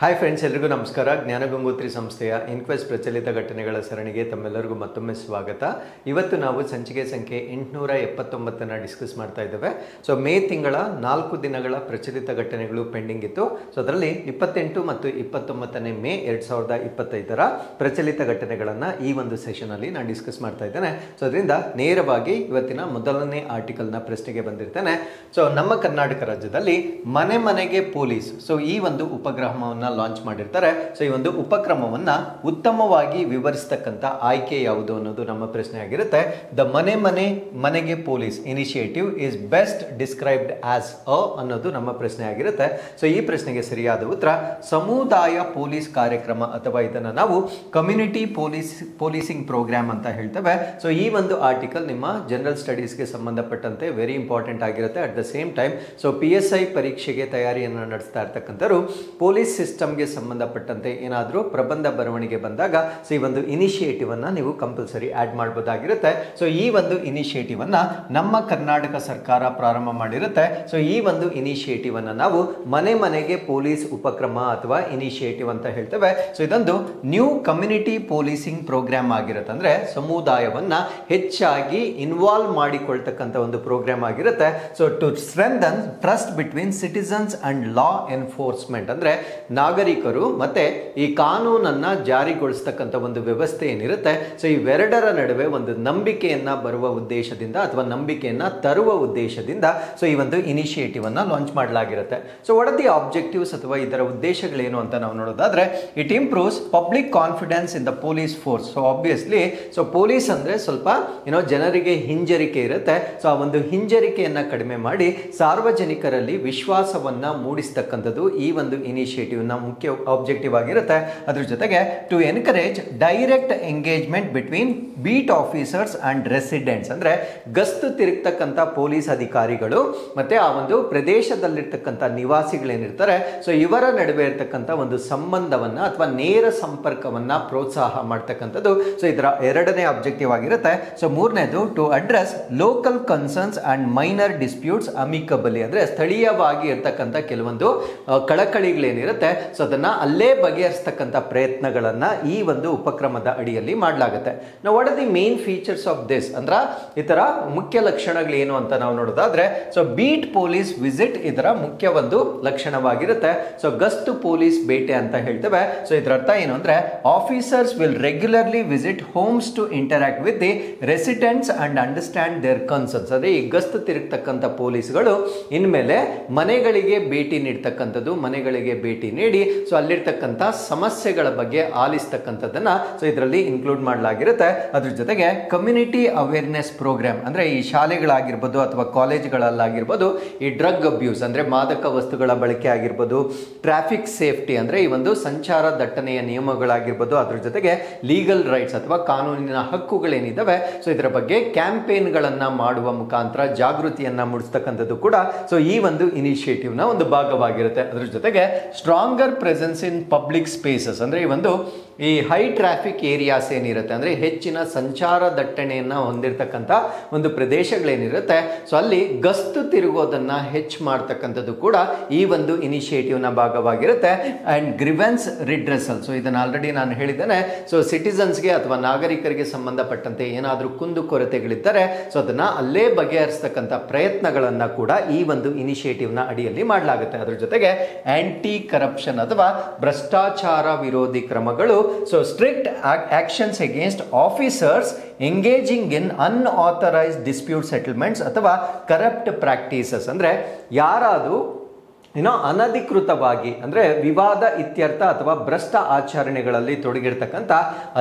Hi friends, ಎಲ್ರಿಗೂ ನಮಸ್ಕಾರ. ಜ್ಞಾನಗಂಗೋತ್ರಿ ಸಂಸ್ಥೆಯ ಇನ್ಕ್ವೆಸ್ಟ್ ಪ್ರಚಲಿತ ಘಟನೆಗಳ ಸರಣಿಗೆ ತಮ್ಮೆಲ್ಲರಿಗೂ ಮತ್ತೊಮ್ಮೆ ಸ್ವಾಗತ. ಇವತ್ತು ನಾವು ಸಂಚಿಕೆ ಸಂಖ್ಯೆ 879 ಡಿಸ್ಕಸ್ ಮಾಡ್ತಾ ಇದ್ದೇವೆ. ಸೊ ಮೇ ತಿಂಗಳ 4 ದಿನಗಳ ಪ್ರಚಲಿತ ಘಟನೆಗಳು ಪೆಂಡಿಂಗ್ ಇತ್ತು. ಸೊ ಅದರಲ್ಲಿ 28 ಮತ್ತು 29 ಮೇ 2025 ಪ್ರಚಲಿತ ಘಟನೆಗಳನ್ನು ಈ ಒಂದು ಸೆಷನಲ್ಲಿ ನಾನು ಡಿಸ್ಕಸ್ ಮಾಡ್ತಾ ಇದ್ದೇನೆ. ಸೊ ಅದರಿಂದ ನೇರವಾಗಿ ಇವತ್ತಿನ ಮೊದಲನೇ ಆರ್ಟಿಕಲ್ನ ಪ್ರಶ್ನೆಗೆ ಬಂದಿರ್ತೇನೆ. ಸೊ ನಮ್ಮ ಕರ್ನಾಟಕ ರಾಜ್ಯದಲ್ಲಿ ಮನೆ ಮನೆಗೆ ಪೊಲೀಸ್, ಸೊ ಈ ಒಂದು ಉಪಕ್ರಮವನ್ನು ಲಾಂಚ್ ಮಾಡಿರ್ತಾರೆ. ಸೊ ಈ ಒಂದು ಉಪಕ್ರಮವನ್ನ ಉತ್ತಮವಾಗಿ ವಿವರಿಸತಕ್ಕಂತ ಆಯ್ಕೆ ಯಾವುದು ಅನ್ನೋದು ನಮ್ಮ ಪ್ರಶ್ನೆ ಆಗಿರುತ್ತೆ. ದ ಮನೆಗೆ police initiative is best described as ಅನ್ನೋದು ನಮ್ಮ ಪ್ರಶ್ನೆ ಆಗಿರುತ್ತೆ. ಸೊ ಈ ಪ್ರಶ್ನೆಗೆ ಸರಿಯಾದ ಉತ್ತರ ಸಮುದಾಯ ಪೊಲೀಸ್ ಕಾರ್ಯಕ್ರಮ, ಅಥವಾ ಇದನ್ನ ನಾವು ಕಮ್ಯುನಿಟಿ ಪೊಲೀಸಿಂಗ್ ಪ್ರೋಗ್ರಾಮ್ ಅಂತ ಹೇಳ್ತೇವೆ. ಸೊ ಈ ಒಂದು ಆರ್ಟಿಕಲ್ ನಿಮ್ಮ ಜನರಲ್ ಸ್ಟಡೀಸ್ಗೆ ಸಂಬಂಧಪಟ್ಟಂತೆ ವೆರಿ ಇಂಪಾರ್ಟೆಂಟ್ ಆಗಿರುತ್ತೆ. At the same time so PSI ಪರೀಕ್ಷೆಗೆ ತಯಾರಿಯನ್ನು ನಡೆಸ್ತಾ ಇರ್ತಕ್ಕಂಥವ್ರು ಪೊಲೀಸ್ ಸಿಸ್ಟಮ್ಗೆ ಸಂಬಂಧಪಟ್ಟಂತೆ ಏನಾದರೂ ಪ್ರಬಂಧ ಬರವಣಿಗೆ ಬಂದಾಗ ಸೊ ಈ ಒಂದು ಇನಿಷಿಯೇಟಿವ್ ಅನ್ನ ನೀವು ಕಂಪಲ್ಸರಿ ಆಡ್ ಮಾಡಬಹುದಾಗಿರುತ್ತೆ. ಸೊ ಈ ಒಂದು ಇನಿಷಿಯೇಟಿವ್ ಅನ್ನ ನಮ್ಮ ಕರ್ನಾಟಕ ಸರ್ಕಾರ ಪ್ರಾರಂಭ ಮಾಡಿರುತ್ತೆ. ಸೊ ಈ ಒಂದು ಇನಿಷಿಯೇಟಿವ್ ಅನ್ನ ನಾವು ಮನೆಗೆ ಪೊಲೀಸ್ ಉಪಕ್ರಮ ಅಥವಾ ಇನಿಷಿಯೇಟಿವ್ ಅಂತ ಹೇಳ್ತೇವೆ. ಸೊ ಇದೊಂದು ನ್ಯೂ ಕಮ್ಯುನಿಟಿ ಪೊಲೀಸಿಂಗ್ ಪ್ರೋಗ್ರಾಮ್ ಆಗಿರುತ್ತೆ. ಅಂದ್ರೆ ಸಮುದಾಯವನ್ನ ಹೆಚ್ಚಾಗಿ ಇನ್ವಾಲ್ವ್ ಮಾಡಿಕೊಳ್ತಕ್ಕಂಥ ಒಂದು ಪ್ರೋಗ್ರಾಮ್ ಆಗಿರುತ್ತೆ. So to strengthen trust between citizens and law enforcement, ಅಂದ್ರೆ ನಾಗರಿಕರು ಮತ್ತೆ ಈ ಕಾನೂನನ್ನ ಜಾರಿಗೊಳಿಸತಕ್ಕಂಥ ಒಂದು ವ್ಯವಸ್ಥೆ ಏನಿರುತ್ತೆ. ಸೊ ಇವೆರಡರ ನಡುವೆ ಒಂದು ನಂಬಿಕೆಯನ್ನ ಬರುವ ಉದ್ದೇಶದಿಂದ ಅಥವಾ ನಂಬಿಕೆಯನ್ನ ತರುವ ಉದ್ದೇಶದಿಂದ ಸೊ ಈ ಒಂದು ಇನಿಷಿಯೇಟಿವ್ ಅನ್ನ launch ಮಾಡಲಾಗಿರುತ್ತೆ. So what are the objectives ಅಥವಾ ಇದರ ಉದ್ದೇಶಗಳೇನು ಅಂತ ನಾವು ನೋಡೋದಾದ್ರೆ, it improves public confidence in the police force. So obviously so police ಅಂದ್ರೆ ಸ್ವಲ್ಪ ಜನರಿಗೆ ಹಿಂಜರಿಕೆ ಇರುತ್ತೆ. ಸೊ ಆ ಒಂದು ಹಿಂಜರಿಕೆಯನ್ನ ಕಡಿಮೆ ಮಾಡಿ ಸಾರ್ವಜನಿಕರಲ್ಲಿ ವಿಶ್ವಾಸವನ್ನ ಮೂಡಿಸತಕ್ಕಂಥದ್ದು ಈ ಒಂದು ಇನಿಷಿಯೇಟಿವ್ ನ ಮುಖ್ಯ ಆಬ್ಜೆಕ್ಟಿವ್ ಆಗಿರುತ್ತೆ. ಅದ್ರ ಜೊತೆಗೆ to encourage direct engagement between beat officers and residents, ಅಂದ್ರೆ ಗಸ್ತು ತಿರುಗ್ತಕ್ಕಂಥ ಪೊಲೀಸ್ ಅಧಿಕಾರಿಗಳು ಮತ್ತೆ ಆ ಒಂದು ಪ್ರದೇಶದಲ್ಲಿರ್ತಕ್ಕಂಥ ನಿವಾಸಿಗಳೇನಿರ್ತಾರೆ ಸೊ ಇವರ ನಡುವೆ ಇರ್ತಕ್ಕಂಥ ಒಂದು ಸಂಬಂಧವನ್ನ ಅಥವಾ ನೇರ ಸಂಪರ್ಕವನ್ನ ಪ್ರೋತ್ಸಾಹ ಮಾಡ್ತಕ್ಕಂಥದ್ದು ಸೊ ಇದರ ಎರಡನೇ ಆಬ್ಜೆಕ್ಟಿವ್ ಆಗಿರುತ್ತೆ. ಸೊ ಮೂರನೇದು to address local concerns and minor disputes amicably, ಅಂದ್ರೆ ಸ್ಥಳೀಯವಾಗಿ ಇರ್ತಕ್ಕಂಥ ಕೆಲವೊಂದು ಕಳಕಳಿಗಳೇನಿರುತ್ತೆ ಸೊ ಅದನ್ನ ಅಲ್ಲೇ ಬಗೆಹರಿಸತಕ್ಕಂಥ ಪ್ರಯತ್ನಗಳನ್ನ ಈ ಒಂದು ಉಪಕ್ರಮದ ಅಡಿಯಲ್ಲಿ ಮಾಡಲಾಗುತ್ತೆ. ನಾವು what are the main features of this ಅಂದ್ರೆ ಇದರ ಮುಖ್ಯ ಲಕ್ಷಣಗಳೇನು ಅಂತ ನಾವು ನೋಡೋದಾದ್ರೆ, ಸೊ ಬೀಟ್ ಪೊಲೀಸ್ ವಿಸಿಟ್ ಇದರ ಮುಖ್ಯ ಒಂದು ಲಕ್ಷಣವಾಗಿರುತ್ತೆ. ಸೊ ಗಸ್ತು ಪೊಲೀಸ್ ಬೇಟೆ ಅಂತ ಹೇಳ್ತೇವೆ. ಸೊ ಇದರ ಅರ್ಥ ಏನು ಅಂದ್ರೆ, officers will regularly visit homes to interact with the residents and understand their concerns. ಅಂದ್ರೆ ಈ ಗಸ್ತು ತಿರುಗತಕ್ಕಂಥ ಪೊಲೀಸ್ಗಳು ಇನ್ಮೇಲೆ ಮನೆಗಳಿಗೆ ಭೇಟಿ ನೀಡ್ತಕ್ಕಂಥದ್ದು, ಮನೆಗಳಿಗೆ ಭೇಟಿ ನೀಡಿ ಸೊ ಅಲ್ಲಿರ್ತಕ್ಕಂಥ ಸಮಸ್ಯೆಗಳ ಬಗ್ಗೆ ಆಲಿಸ್ತಕ್ಕಂಥದ್ದನ್ನ ಸೊ ಇದರಲ್ಲಿ ಇನ್ಕ್ಲೂಡ್ ಮಾಡಲಾಗಿರುತ್ತೆ. ಅದ್ರ ಜೊತೆಗೆ ಕಮ್ಯುನಿಟಿ ಅವೇರ್ನೆಸ್ ಪ್ರೋಗ್ರಾಮ್, ಅಂದ್ರೆ ಈ ಶಾಲೆಗಳಾಗಿರ್ಬೋದು ಅಥವಾ ಕಾಲೇಜ್ಗಳಲ್ಲಾಗಿರ್ಬೋದು ಈ ಡ್ರಗ್ ಅಬ್ಯೂಸ್ ಅಂದ್ರೆ ಮಾದಕ ವಸ್ತುಗಳ ಬಳಕೆ ಆಗಿರ್ಬೋದು, ಟ್ರಾಫಿಕ್ ಸೇಫ್ಟಿ ಅಂದ್ರೆ ಈ ಒಂದು ಸಂಚಾರ ದಟ್ಟಣೆಯ ನಿಯಮಗಳಾಗಿರ್ಬೋದು, ಅದ್ರ ಜೊತೆಗೆ ಲೀಗಲ್ ರೈಟ್ಸ್ ಅಥವಾ ಕಾನೂನಿನ ಹಕ್ಕುಗಳೇನಿದ್ದಾವೆ ಸೊ ಇದರ ಬಗ್ಗೆ ಕ್ಯಾಂಪೇನ್ಗಳನ್ನ ಮಾಡುವ ಮುಖಾಂತರ ಜಾಗೃತಿಯನ್ನ ಮೂಡಿಸ್ತಕ್ಕಂಥದ್ದು ಕೂಡ ಸೊ ಈ ಒಂದು ಇನಿಷಿಯೇಟಿವ್ ನ ಒಂದು ಭಾಗವಾಗಿರುತ್ತೆ. ಅದ್ರ ಜೊತೆಗೆ stronger presence in public spaces, ಅಂದ್ರೆ ಈ ಒಂದು ಈ ಹೈ ಟ್ರಾಫಿಕ್ ಏರಿಯಾಸ್ ಏನಿರುತ್ತೆ ಅಂದ್ರೆ ಹೆಚ್ಚಿನ ಸಂಚಾರ ದಟ್ಟಣೆಯನ್ನ ಹೊಂದಿರತಕ್ಕಂಥ ಒಂದು ಪ್ರದೇಶಗಳೇನಿರುತ್ತೆ ಸೊ ಅಲ್ಲಿ ಗಸ್ತು ತಿರುಗೋದನ್ನ ಹೆಚ್ಚು ಮಾಡ್ತಕ್ಕಂಥದ್ದು ಕೂಡ ಈ ಒಂದು ಇನಿಷಿಯೇಟಿವ್ ನ ಭಾಗವಾಗಿರುತ್ತೆ. ಅಂಡ್ ಗ್ರಿವೆನ್ಸ್ ರಿಡ್ರೆಸಲ್, ಸೊ ಇದನ್ನ ಆಲ್ರೆಡಿ ನಾನು ಹೇಳಿದ್ದೇನೆ. ಸೊ ಸಿಟಿಸನ್ಸ್ಗೆ ಅಥವಾ ನಾಗರಿಕರಿಗೆ ಸಂಬಂಧಪಟ್ಟಂತೆ ಏನಾದರೂ ಕುಂದು ಕೊರತೆಗಳಿದ್ದರೆ ಸೊ ಅದನ್ನ ಅಲ್ಲೇ ಬಗೆಹರಿಸತಕ್ಕಂಥ ಪ್ರಯತ್ನಗಳನ್ನ ಕೂಡ ಈ ಒಂದು ಇನಿಷಿಯೇಟಿವ್ ನ ಅಡಿಯಲ್ಲಿ ಮಾಡಲಾಗುತ್ತೆ. ಅದ್ರ ಜೊತೆಗೆ ಆಂಟಿ ಕರಪ್ಷನ್ ಅಥವಾ ಭ್ರಷ್ಟಾಚಾರ ವಿರೋಧಿ ಕ್ರಮಗಳು, so strict actions against officers engaging in unauthorized dispute settlements ಅಥವಾ corrupt practices, ಅಂದ್ರೆ ಯಾರಾದರೂ ಅನಧಿಕೃತವಾಗಿ ಅಂದ್ರೆ ವಿವಾದ ಇತ್ಯರ್ಥ ಅಥವಾ ಭ್ರಷ್ಟ ಆಚರಣೆಗಳಲ್ಲಿ ತೊಡಗಿರ್ತಕ್ಕಂಥ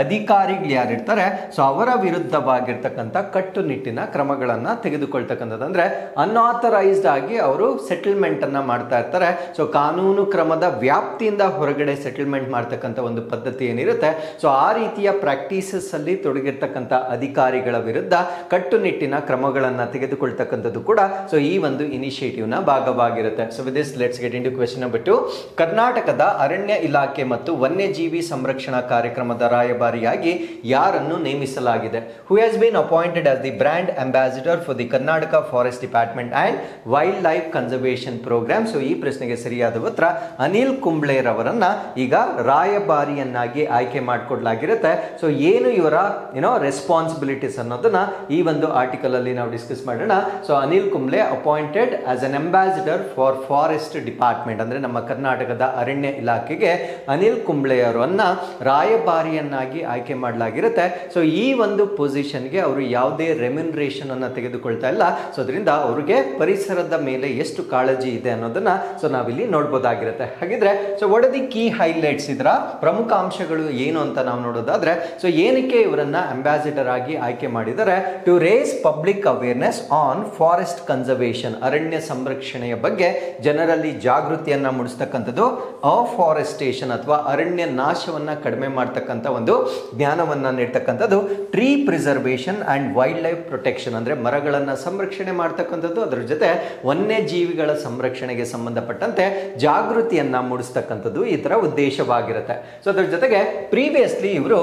ಅಧಿಕಾರಿಗಳು ಯಾರಿರ್ತಾರೆ ಸೊ ಅವರ ವಿರುದ್ಧವಾಗಿರ್ತಕ್ಕಂಥ ಕಟ್ಟುನಿಟ್ಟಿನ ಕ್ರಮಗಳನ್ನ ತೆಗೆದುಕೊಳ್ತಕ್ಕಂಥದ್ದು. ಅಂದ್ರೆ ಅನ್ಆಥರೈಸ್ಡ್ ಆಗಿ ಅವರು ಸೆಟಲ್ಮೆಂಟ್ ಅನ್ನ ಮಾಡ್ತಾ ಇರ್ತಾರೆ. ಸೊ ಕಾನೂನು ಕ್ರಮದ ವ್ಯಾಪ್ತಿಯಿಂದ ಹೊರಗಡೆ ಸೆಟಲ್ಮೆಂಟ್ ಮಾಡ್ತಕ್ಕಂಥ ಒಂದು ಪದ್ಧತಿ ಏನಿರುತ್ತೆ ಸೊ ಆ ರೀತಿಯ ಪ್ರಾಕ್ಟೀಸಸ್ ಅಲ್ಲಿ ತೊಡಗಿರ್ತಕ್ಕಂಥ ಅಧಿಕಾರಿಗಳ ವಿರುದ್ಧ ಕಟ್ಟುನಿಟ್ಟಿನ ಕ್ರಮಗಳನ್ನ ತೆಗೆದುಕೊಳ್ತಕ್ಕಂಥದ್ದು ಕೂಡ ಸೊ ಈ ಒಂದು ಇನಿಷಿಯೇಟಿವ್ ನ ಭಾಗವಾಗಿರುತ್ತೆ. So with this let's get into question number 2. ಕರ್ನಾಟಕದ ಅರಣ್ಯ ಇಲಾಖೆ ಮತ್ತು ವನ್ಯಜೀವಿ ಸಂರಕ್ಷಣಾ ಕಾರ್ಯಕ್ರಮದ ರಾಯಭಾರಿಯಾಗಿ ಯಾರನ್ನು ನೇಮಿಸಲಾಗಿದೆ? Who has been appointed as the brand ambassador for the Karnataka forest department and wildlife conservation program. So ಈ ಪ್ರಶ್ನೆಗೆ ಸರಿಯಾದ ಉತ್ತರ ಅನಿಲ್ ಕುಂಬ್ಳೆ ರವರನ್ನ ಈಗ ರಾಯಭಾರಿಯನ್ನಾಗಿ ಆಯ್ಕೆ ಮಾಡಿಕೊಡ್ಲಾಗಿರುತ್ತೆ. ಸೊ ಏನು ಇವರ ರೆಸ್ಪಾನ್ಸಿಬಿಲಿಟೀಸ್ ಅನ್ನೋದನ್ನ ಈ ಒಂದು ಆರ್ಟಿಕಲ್ ಅಲ್ಲಿ ನಾವು ಡಿಸ್ಕಸ್ ಮಾಡೋಣ. So Anil Kumble appointed as an ambassador for forest department, ಅಂದ್ರೆ ನಮ್ಮ ಕರ್ನಾಟಕದ ಅರಣ್ಯ ಇಲಾಖೆಗೆ ಅನಿಲ್ ಕುಂಬ್ಳೆ ಅವರನ್ನ ರಾಯಭಾರಿಯನ್ನಾಗಿ ಆಯ್ಕೆ ಮಾಡಲಾಗಿರುತ್ತೆ. ಸೊ ಈ ಒಂದು ಪೊಸಿಷನ್ಗೆ ಅವರು ಯಾವುದೇ ರೆಮ್ಯುನರೇಷನ್ ಅನ್ನ ತೆಗೆದುಕೊಳ್ತಾ ಇಲ್ಲ. ಸೊ ಅದರಿಂದ ಅವರಿಗೆ ಪರಿಸರದ ಮೇಲೆ ಎಷ್ಟು ಕಾಳಜಿ ಇದೆ ಅನ್ನೋದನ್ನ ಸೊ ನಾವಿಲ್ಲಿ ನೋಡ್ಬೋದಾಗಿರುತ್ತೆ. ಹಾಗಿದ್ರೆ so what are the key highlights, ಇದರ ಪ್ರಮುಖ ಅಂಶಗಳು ಏನು ಅಂತ ನಾವು ನೋಡೋದಾದ್ರೆ, ಸೊ ಏನಕ್ಕೆ ಇವರನ್ನ ಅಂಬಾಸಿಡರ್ ಆಗಿ ಆಯ್ಕೆ ಮಾಡಿದರೆ, to raise public awareness on forest conservation, ಅರಣ್ಯ ಸಂರಕ್ಷಣೆಯ ಬಗ್ಗೆ ಜನರಲ್ಲಿ ಜಾಗೃತಿಯನ್ನ ಮೂಡಿಸ್ತಕ್ಕಂಥದ್ದು, ಅಫಾರೆಸ್ಟೇಷನ್ ಅಥವಾ ಅರಣ್ಯ ನಾಶವನ್ನ ಕಡಿಮೆ ಮಾಡ್ತಕ್ಕಂಥ ಒಂದು ಜ್ಞಾನವನ್ನ ನೀಡ್ತಕ್ಕಂಥದ್ದು, tree preservation and wildlife protection ಅಂದ್ರೆ ಮರಗಳನ್ನ ಸಂರಕ್ಷಣೆ ಮಾಡ್ತಕ್ಕಂಥದ್ದು, ಅದರ ಜೊತೆ ವನ್ಯಜೀವಿಗಳ ಸಂರಕ್ಷಣೆಗೆ ಸಂಬಂಧಪಟ್ಟಂತೆ ಜಾಗೃತಿಯನ್ನ ಮೂಡಿಸ್ತಕ್ಕಂಥದ್ದು ಇದರ ಉದ್ದೇಶವಾಗಿರುತ್ತೆ. ಸೊ ಅದರ ಜೊತೆಗೆ ಪ್ರೀವಿಯಸ್ಲಿ ಇವರು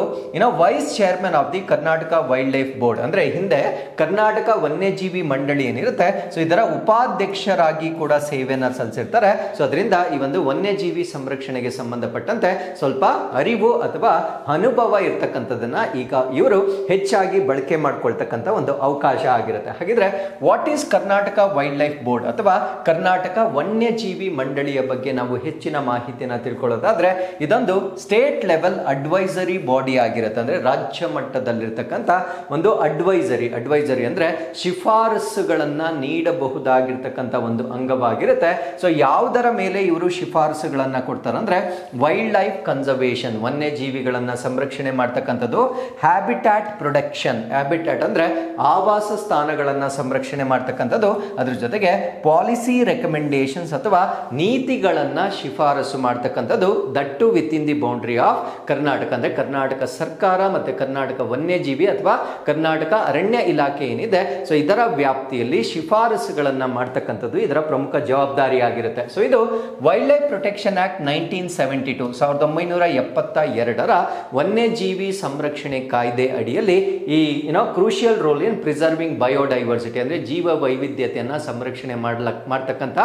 vice chairman of the Karnataka wild life board, ಅಂದ್ರೆ ಹಿಂದೆ ಕರ್ನಾಟಕ ವನ್ಯಜೀವಿ ಮಂಡಳಿ ಏನಿರುತ್ತೆ ಸೊ ಇದರ ಉಪಾಧ್ಯಕ್ಷರಾಗಿ ಕೂಡ ಸೇವೆಯನ್ನ ಸಲ್ಲಿಸಿರ್ತಾರೆ. ಸೊ ಅದರಿಂದ ಈ ಒಂದು ವನ್ಯಜೀವಿ ಸಂರಕ್ಷಣೆಗೆ ಸಂಬಂಧಪಟ್ಟಂತೆ ಸ್ವಲ್ಪ ಅರಿವು ಅಥವಾ ಅನುಭವ ಇರ್ತಕ್ಕಂಥದನ್ನ ಈಗ ಇವರು ಹೆಚ್ಚಾಗಿ ಬಳಕೆ ಮಾಡ್ಕೊಳ್ತಕ್ಕಂಥ ಒಂದು ಅವಕಾಶ ಆಗಿರುತ್ತೆ. ಹಾಗಿದ್ರೆ what is Karnataka wild life board ಅಥವಾ ಕರ್ನಾಟಕ ವನ್ಯಜೀವಿ ಮಂಡಳಿಯ ಬಗ್ಗೆ ನಾವು ಹೆಚ್ಚಿನ ಮಾಹಿತಿಯನ್ನ ತಿಳ್ಕೊಳ್ಳೋದಾದ್ರೆ, ಇದೊಂದು ಸ್ಟೇಟ್ ಲೆವೆಲ್ ಅಡ್ವೈಸರಿ ಬಾಡಿ ಆಗಿರುತ್ತೆ. ಅಂದ್ರೆ ರಾಜ್ಯ ಮಟ್ಟದಲ್ಲಿರ್ತಕ್ಕಂಥ ಒಂದು ಅಡ್ವೈಸರಿ ಅಂದ್ರೆ ಶಿಫಾರಸುಗಳನ್ನ ನೀಡಬಹುದಾಗಿರ್ತಕ್ಕಂಥ ಒಂದು ಅಂಗವಾಗಿರುತ್ತೆ. ಸೊ ಯಾವುದರ ಮೇಲೆ ಇವರು ಶಿಫಾರಸುಗಳನ್ನ ಕೊಡ್ತಾರೆ ಅಂದ್ರೆ, ವೈಲ್ಡ್ ಲೈಫ್ ಕನ್ಸರ್ವೇಷನ್, ವನ್ಯಜೀವಿಗಳನ್ನ ಸಂರಕ್ಷಣೆ ಮಾಡ್ತಕ್ಕಂಥದ್ದು, ಹ್ಯಾಬಿಟ್ಯಾಟ್ ಪ್ರೊಟೆಕ್ಷನ್, ಹ್ಯಾಬಿಟ್ಯಾಟ್ ಅಂದ್ರೆ ಆವಾಸ ಸ್ಥಾನಗಳನ್ನ ಸಂರಕ್ಷಣೆ ಮಾಡ್ತಕ್ಕಂಥದ್ದು, ಅದ್ರ ಜೊತೆಗೆ ಪಾಲಿಸಿ ರೆಕಮೆಂಡೇಶನ್ಸ್ ಅಥವಾ ನೀತಿಗಳನ್ನ ಶಿಫಾರಸು ಮಾಡ್ತಕ್ಕಂಥದ್ದು, that with in the boundary of Karnataka, ಅಂದ್ರೆ ಕರ್ನಾಟಕ ಸರ್ಕಾರ ಮತ್ತೆ ಕರ್ನಾಟಕ ವನ್ಯಜೀವಿ ಅಥವಾ ಕರ್ನಾಟಕ ಅರಣ್ಯ ಇಲಾಖೆ ಏನಿದೆ ಸೊ ಇದರ ವ್ಯಾಪ್ತಿಯಲ್ಲಿ ಶಿಫಾರಸುಗಳನ್ನ ಮಾಡ್ತಕ್ಕಂಥದ್ದು ಇದರ ಪ್ರಮುಖ ಜವಾಬ್ದಾರಿ ಆಗಿರುತ್ತೆ. ಸೊ ಇದು ವೈಲ್ಡ್ ಲೈಫ್ ಪ್ರೊಟೆಕ್ಷನ್ ಆಕ್ಟ್ 1972 1972ರ ವನ್ಯಜೀವಿ ಸಂರಕ್ಷಣೆ ಕಾಯ್ದೆ ಅಡಿಯಲ್ಲಿ ಈ crucial role in preserving biodiversity ಅಂದ್ರೆ ಜೀವ ವೈವಿಧ್ಯತೆಯನ್ನ ಸಂರಕ್ಷಣೆ ಮಾಡ್ತಕ್ಕಂಥ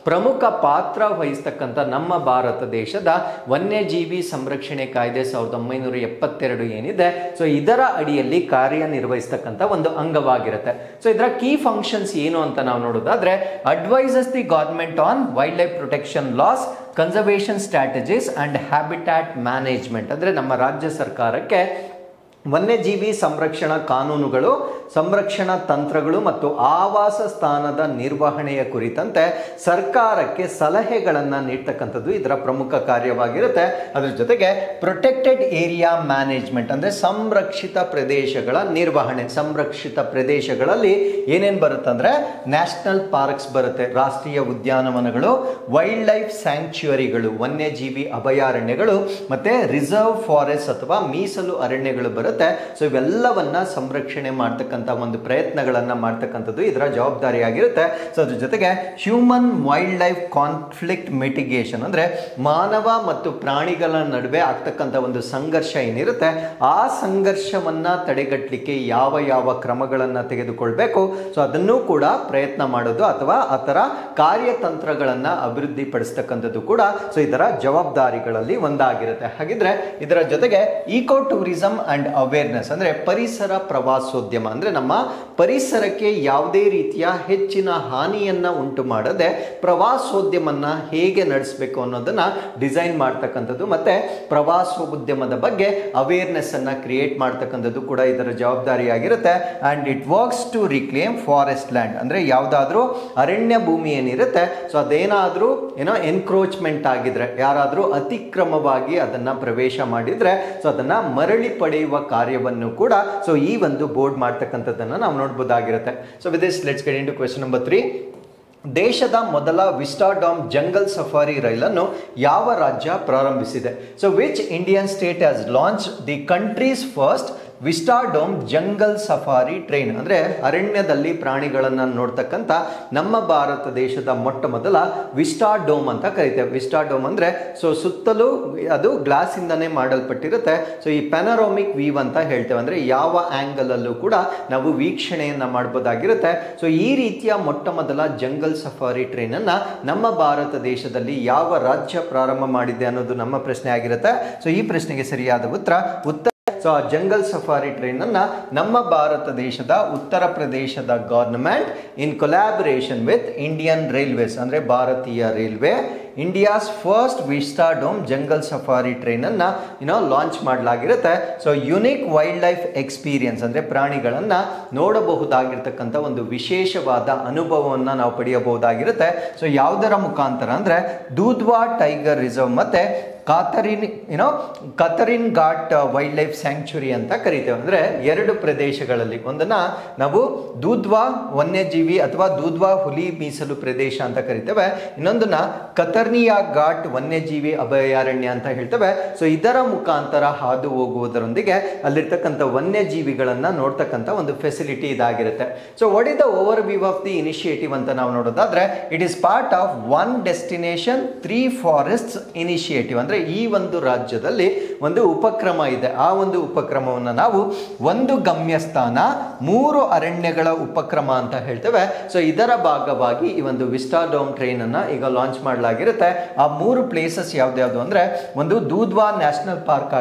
ಪ್ರಮುಖ ಪಾತ್ರ ವಹಿಸ್ತಕ್ಕಂಥ ನಮ್ಮ ಭಾರತ ದೇಶದ ವನ್ಯಜೀವಿ ಸಂರಕ್ಷಣೆ ಕಾಯ್ದೆ 1972 ಏನಿದೆ ಸೊ ಇದರ ಅಡಿಯಲ್ಲಿ ಕಾರ್ಯನಿರ್ವಹಿಸ್ತಕ್ಕಂಥ ಒಂದು ಅಂಗವಾಗಿರುತ್ತೆ. ಸೊ ಇದರ ಕೀ ಫಂಕ್ಷನ್ಸ್ ಏನು ಅಂತ ನಾವು ನೋಡೋದಾದ್ರೆ, advises the government on wild life protection loss, conservation strategies and habitat management, ಅಂದ್ರೆ ನಮ್ಮ ರಾಜ್ಯ ಸರ್ಕಾರಕ್ಕೆ ವನ್ಯಜೀವಿ ಸಂರಕ್ಷಣಾ ಕಾನೂನುಗಳು, ಸಂರಕ್ಷಣಾ ತಂತ್ರಗಳು ಮತ್ತು ಆವಾಸ ಸ್ಥಾನದ ನಿರ್ವಹಣೆಯ ಕುರಿತಂತೆ ಸರ್ಕಾರಕ್ಕೆ ಸಲಹೆಗಳನ್ನ ನೀಡ್ತಕ್ಕಂಥದ್ದು ಇದರ ಪ್ರಮುಖ ಕಾರ್ಯವಾಗಿರುತ್ತೆ. ಅದರ ಜೊತೆಗೆ ಪ್ರೊಟೆಕ್ಟೆಡ್ ಏರಿಯಾ ಮ್ಯಾನೇಜ್ಮೆಂಟ್ ಅಂದ್ರೆ ಸಂರಕ್ಷಿತ ಪ್ರದೇಶಗಳ ನಿರ್ವಹಣೆ, ಸಂರಕ್ಷಿತ ಪ್ರದೇಶಗಳಲ್ಲಿ ಏನೇನು ಬರುತ್ತೆ ಅಂದ್ರೆ ನ್ಯಾಷನಲ್ ಪಾರ್ಕ್ಸ್ ಬರುತ್ತೆ, ರಾಷ್ಟ್ರೀಯ ಉದ್ಯಾನವನಗಳು, ವೈಲ್ಡ್ ಲೈಫ್ ಸ್ಯಾಂಕ್ಚುಯರಿಗಳು, ವನ್ಯಜೀವಿ ಅಭಯಾರಣ್ಯಗಳು, ಮತ್ತೆ ರಿಸರ್ವ್ ಫಾರೆಸ್ಟ್ ಅಥವಾ ಮೀಸಲು ಅರಣ್ಯಗಳು ಬರುತ್ತೆ. ಸೊ ಇವೆಲ್ಲವನ್ನ ಸಂರಕ್ಷಣೆ ಮಾಡ್ತಕ್ಕಂಥ ಒಂದು ಪ್ರಯತ್ನಗಳನ್ನ ಮಾಡ್ತಕ್ಕಂಥದ್ದು ಇದರ ಜವಾಬ್ದಾರಿಯಾಗಿರುತ್ತೆ. ಸೊ ಅದ್ರ ಜೊತೆಗೆ human wild life conflict mitigation ಅಂದ್ರೆ ಮಾನವ ಮತ್ತು ಪ್ರಾಣಿಗಳ ನಡುವೆ ಆಗ್ತಕ್ಕಂಥ ಒಂದು ಸಂಘರ್ಷ ಏನಿರುತ್ತೆ ಆ ಸಂಘರ್ಷವನ್ನ ತಡೆಗಟ್ಟಲಿಕ್ಕೆ ಯಾವ ಕ್ರಮಗಳನ್ನ ತೆಗೆದುಕೊಳ್ಬೇಕು ಸೊ ಅದನ್ನು ಕೂಡ ಪ್ರಯತ್ನ ಮಾಡೋದು ಅಥವಾ ಆ ತರ ಕಾರ್ಯತಂತ್ರಗಳನ್ನ ಅಭಿವೃದ್ಧಿ ಪಡಿಸ್ತಕ್ಕಂಥದ್ದು ಕೂಡ ಸೊ ಇದರ ಜವಾಬ್ದಾರಿಗಳಲ್ಲಿ ಒಂದಾಗಿರುತ್ತೆ. ಹಾಗಿದ್ರೆ ಇದರ ಜೊತೆಗೆ ಈಕೋ ಟೂರಿಸಂ ಅಂಡ್ ಅವೇರ್ನೆಸ್ ಅಂದ್ರೆ ಪರಿಸರ ಪ್ರವಾಸೋದ್ಯಮ, ಅಂದ್ರೆ ನಮ್ಮ ಪರಿಸರಕ್ಕೆ ಯಾವುದೇ ರೀತಿಯ ಹೆಚ್ಚಿನ ಹಾನಿಯನ್ನ ಉಂಟು ಮಾಡದೆ ಪ್ರವಾಸೋದ್ಯಮನ್ನ ಹೇಗೆ ನಡೆಸಬೇಕು ಅನ್ನೋದನ್ನ ಡಿಸೈನ್ ಮಾಡ್ತಕ್ಕಂಥದ್ದು ಮತ್ತೆ ಪ್ರವಾಸೋದ್ಯಮದ ಬಗ್ಗೆ ಅವೇರ್ನೆಸ್ ಅನ್ನ ಕ್ರಿಯೇಟ್ ಮಾಡ್ತಕ್ಕಂಥದ್ದು ಕೂಡ ಇದರ ಜವಾಬ್ದಾರಿಯಾಗಿರುತ್ತೆ. And it works to reclaim forest land, ಅಂದ್ರೆ ಯಾವುದಾದ್ರೂ ಅರಣ್ಯ ಭೂಮಿ ಏನಿರುತ್ತೆ ಸೊ ಅದೇನಾದ್ರೂ ಎನ್ಕ್ರೋಚ್ಮೆಂಟ್ ಆಗಿದ್ರೆ, ಯಾರಾದ್ರೂ ಅತಿಕ್ರಮವಾಗಿ ಅದನ್ನ ಪ್ರವೇಶ ಮಾಡಿದ್ರೆ ಸೊ ಅದನ್ನ ಮರಳಿ ಪಡೆಯುವ ಕಾರ್ಯವನ್ನು ಕೂಡ ಸೊ ಈ ಒಂದು ಬೋರ್ಡ್ ಮಾಡ್ತಕ್ಕಂಥದ್ದನ್ನ ನಾವು ನೋಡಬಹುದಾಗಿರುತ್ತೆ. So with this let's get into question number 3. ದೇಶದ ಮೊದಲ ವಿಸ್ಟಾಡಾಮ್ ಜಂಗಲ್ ಸಫಾರಿ ರೈಲನ್ನು ಯಾವ ರಾಜ್ಯ ಪ್ರಾರಂಭಿಸಿದೆ? So which Indian state has launch the country's first Vistadome jungle safari train, ಅಂದರೆ ಅರಣ್ಯದಲ್ಲಿ ಪ್ರಾಣಿಗಳನ್ನು ನೋಡ್ತಕ್ಕಂಥ ನಮ್ಮ ಭಾರತ ದೇಶದ ಮೊಟ್ಟ ಮೊದಲ ವಿಸ್ಟಾಡೋಮ್ ಅಂತ ಕರಿತೇವೆ. ವಿಸ್ಟಾಡೋಮ್ ಅಂದರೆ ಸುತ್ತಲೂ ಅದು ಗ್ಲಾಸ್ ಇಂದಾನೆ ಮಾಡಲ್ಪಟ್ಟಿರುತ್ತೆ. ಈ ಪ್ಯಾನರೋಮಿಕ್ ವ್ಯೂ ಅಂತ ಹೇಳ್ತೇವೆ, ಅಂದರೆ ಯಾವ ಆಂಗಲ್ ಅಲ್ಲೂ ಕೂಡ ನಾವು ವೀಕ್ಷಣೆಯನ್ನ ಮಾಡಬಹುದಾಗಿರುತ್ತೆ. ಈ ರೀತಿಯ ಮೊಟ್ಟ ಮೊದಲ ಜಂಗಲ್ ಸಫಾರಿ ಟ್ರೈನ್ ಅನ್ನ ನಮ್ಮ ಭಾರತ ದೇಶದಲ್ಲಿ ಯಾವ ರಾಜ್ಯ ಪ್ರಾರಂಭ ಮಾಡಿದೆ ಅನ್ನೋದು ನಮ್ಮ ಪ್ರಶ್ನೆ ಆಗಿರುತ್ತೆ. ಈ ಪ್ರಶ್ನೆಗೆ ಸರಿಯಾದ ಉತ್ತರ ಜಂಗಲ್ ಸಫಾರಿ ಟ್ರೈನ್ ಅನ್ನ ನಮ್ಮ ಭಾರತ ದೇಶದ ಉತ್ತರ ಪ್ರದೇಶದ government in collaboration with Indian Railways, ಅಂದ್ರೆ ಭಾರತೀಯ ರೈಲ್ವೆ, India's first Vistadome jungle safari train ಅನ್ನ ಲಾಂಚ್ ಮಾಡಲಾಗಿರುತ್ತೆ. ಯುನಿಕ್ ವೈಲ್ಡ್ ಲೈಫ್ ಎಕ್ಸ್ಪೀರಿಯನ್ಸ್, ಅಂದ್ರೆ ಪ್ರಾಣಿಗಳನ್ನ ನೋಡಬಹುದಾಗಿರ್ತಕ್ಕಂಥ ಒಂದು ವಿಶೇಷವಾದ ಅನುಭವವನ್ನು ನಾವು ಪಡೆಯಬಹುದಾಗಿರುತ್ತೆ. ಯಾವುದರ ಮುಖಾಂತರ ಅಂದ್ರೆ ದೂಧ್ವಾ ಟೈಗರ್ ರಿಸರ್ವ್ ಮತ್ತೆ ಕತರಿನ್ ಘಾಟ್ ವೈಲ್ಡ್ ಲೈಫ್ ಸ್ಯಾಂಕ್ಚುರಿ ಅಂತ ಕರಿತೇವೆ. ಅಂದ್ರೆ ಎರಡು ಪ್ರದೇಶಗಳಲ್ಲಿ, ಒಂದನ್ನ ನಾವು ದೂಧ್ವಾ ವನ್ಯಜೀವಿ ಅಥವಾ ದೂಧ್ವಾ ಹುಲಿ ಮೀಸಲು ಪ್ರದೇಶ ಅಂತ ಕರಿತೇವೆ, ಇನ್ನೊಂದನ್ನ ಕತರ್ನಿಯಾ ಘಾಟ್ ವನ್ಯಜೀವಿ ಅಭಯಾರಣ್ಯ ಅಂತ ಹೇಳ್ತೇವೆ. ಇದರ ಮುಖಾಂತರ ಹಾದು ಹೋಗುವುದರೊಂದಿಗೆ ಅಲ್ಲಿರ್ತಕ್ಕಂಥ ವನ್ಯಜೀವಿಗಳನ್ನ ನೋಡ್ತಕ್ಕಂಥ ಒಂದು ಫೆಸಿಲಿಟಿ ಇದಾಗಿರುತ್ತೆ. What is the over view of the initiative ಅಂತ ನಾವು ನೋಡೋದಾದ್ರೆ, it is part of one destination 3 forests initiative. ಅಂದ್ರೆ ಈ ಒಂದು ರಾಜ್ಯದಲ್ಲಿ ಒಂದು ಉಪಕ್ರಮ ಇದೆ. ಆ ಒಂದು ಉಪಕ್ರಮವನ್ನು ನಾವು ಒಂದು ಗಮ್ಯಸ್ಥಾನ 3 ಅರಣ್ಯಗಳ ಉಪಕ್ರಮ ಅಂತ ಹೇಳ್ತೇವೆ. ಇದರ ಭಾಗವಾಗಿ ಈ ಒಂದು ವಿಸ್ಟಾಡೋಮ್ ಟ್ರೈನ್ ಅನ್ನ ಈಗ ಲಾಂಚ್ ಮಾಡಲಾಗಿರುತ್ತೆ. ಆ 3 ಪ್ಲೇಸಸ್ ಯಾವ್ದು ಅಂದ್ರೆ, ಒಂದು ದೂಧ್ವಾ ನ್ಯಾಷನಲ್ ಪಾರ್ಕ್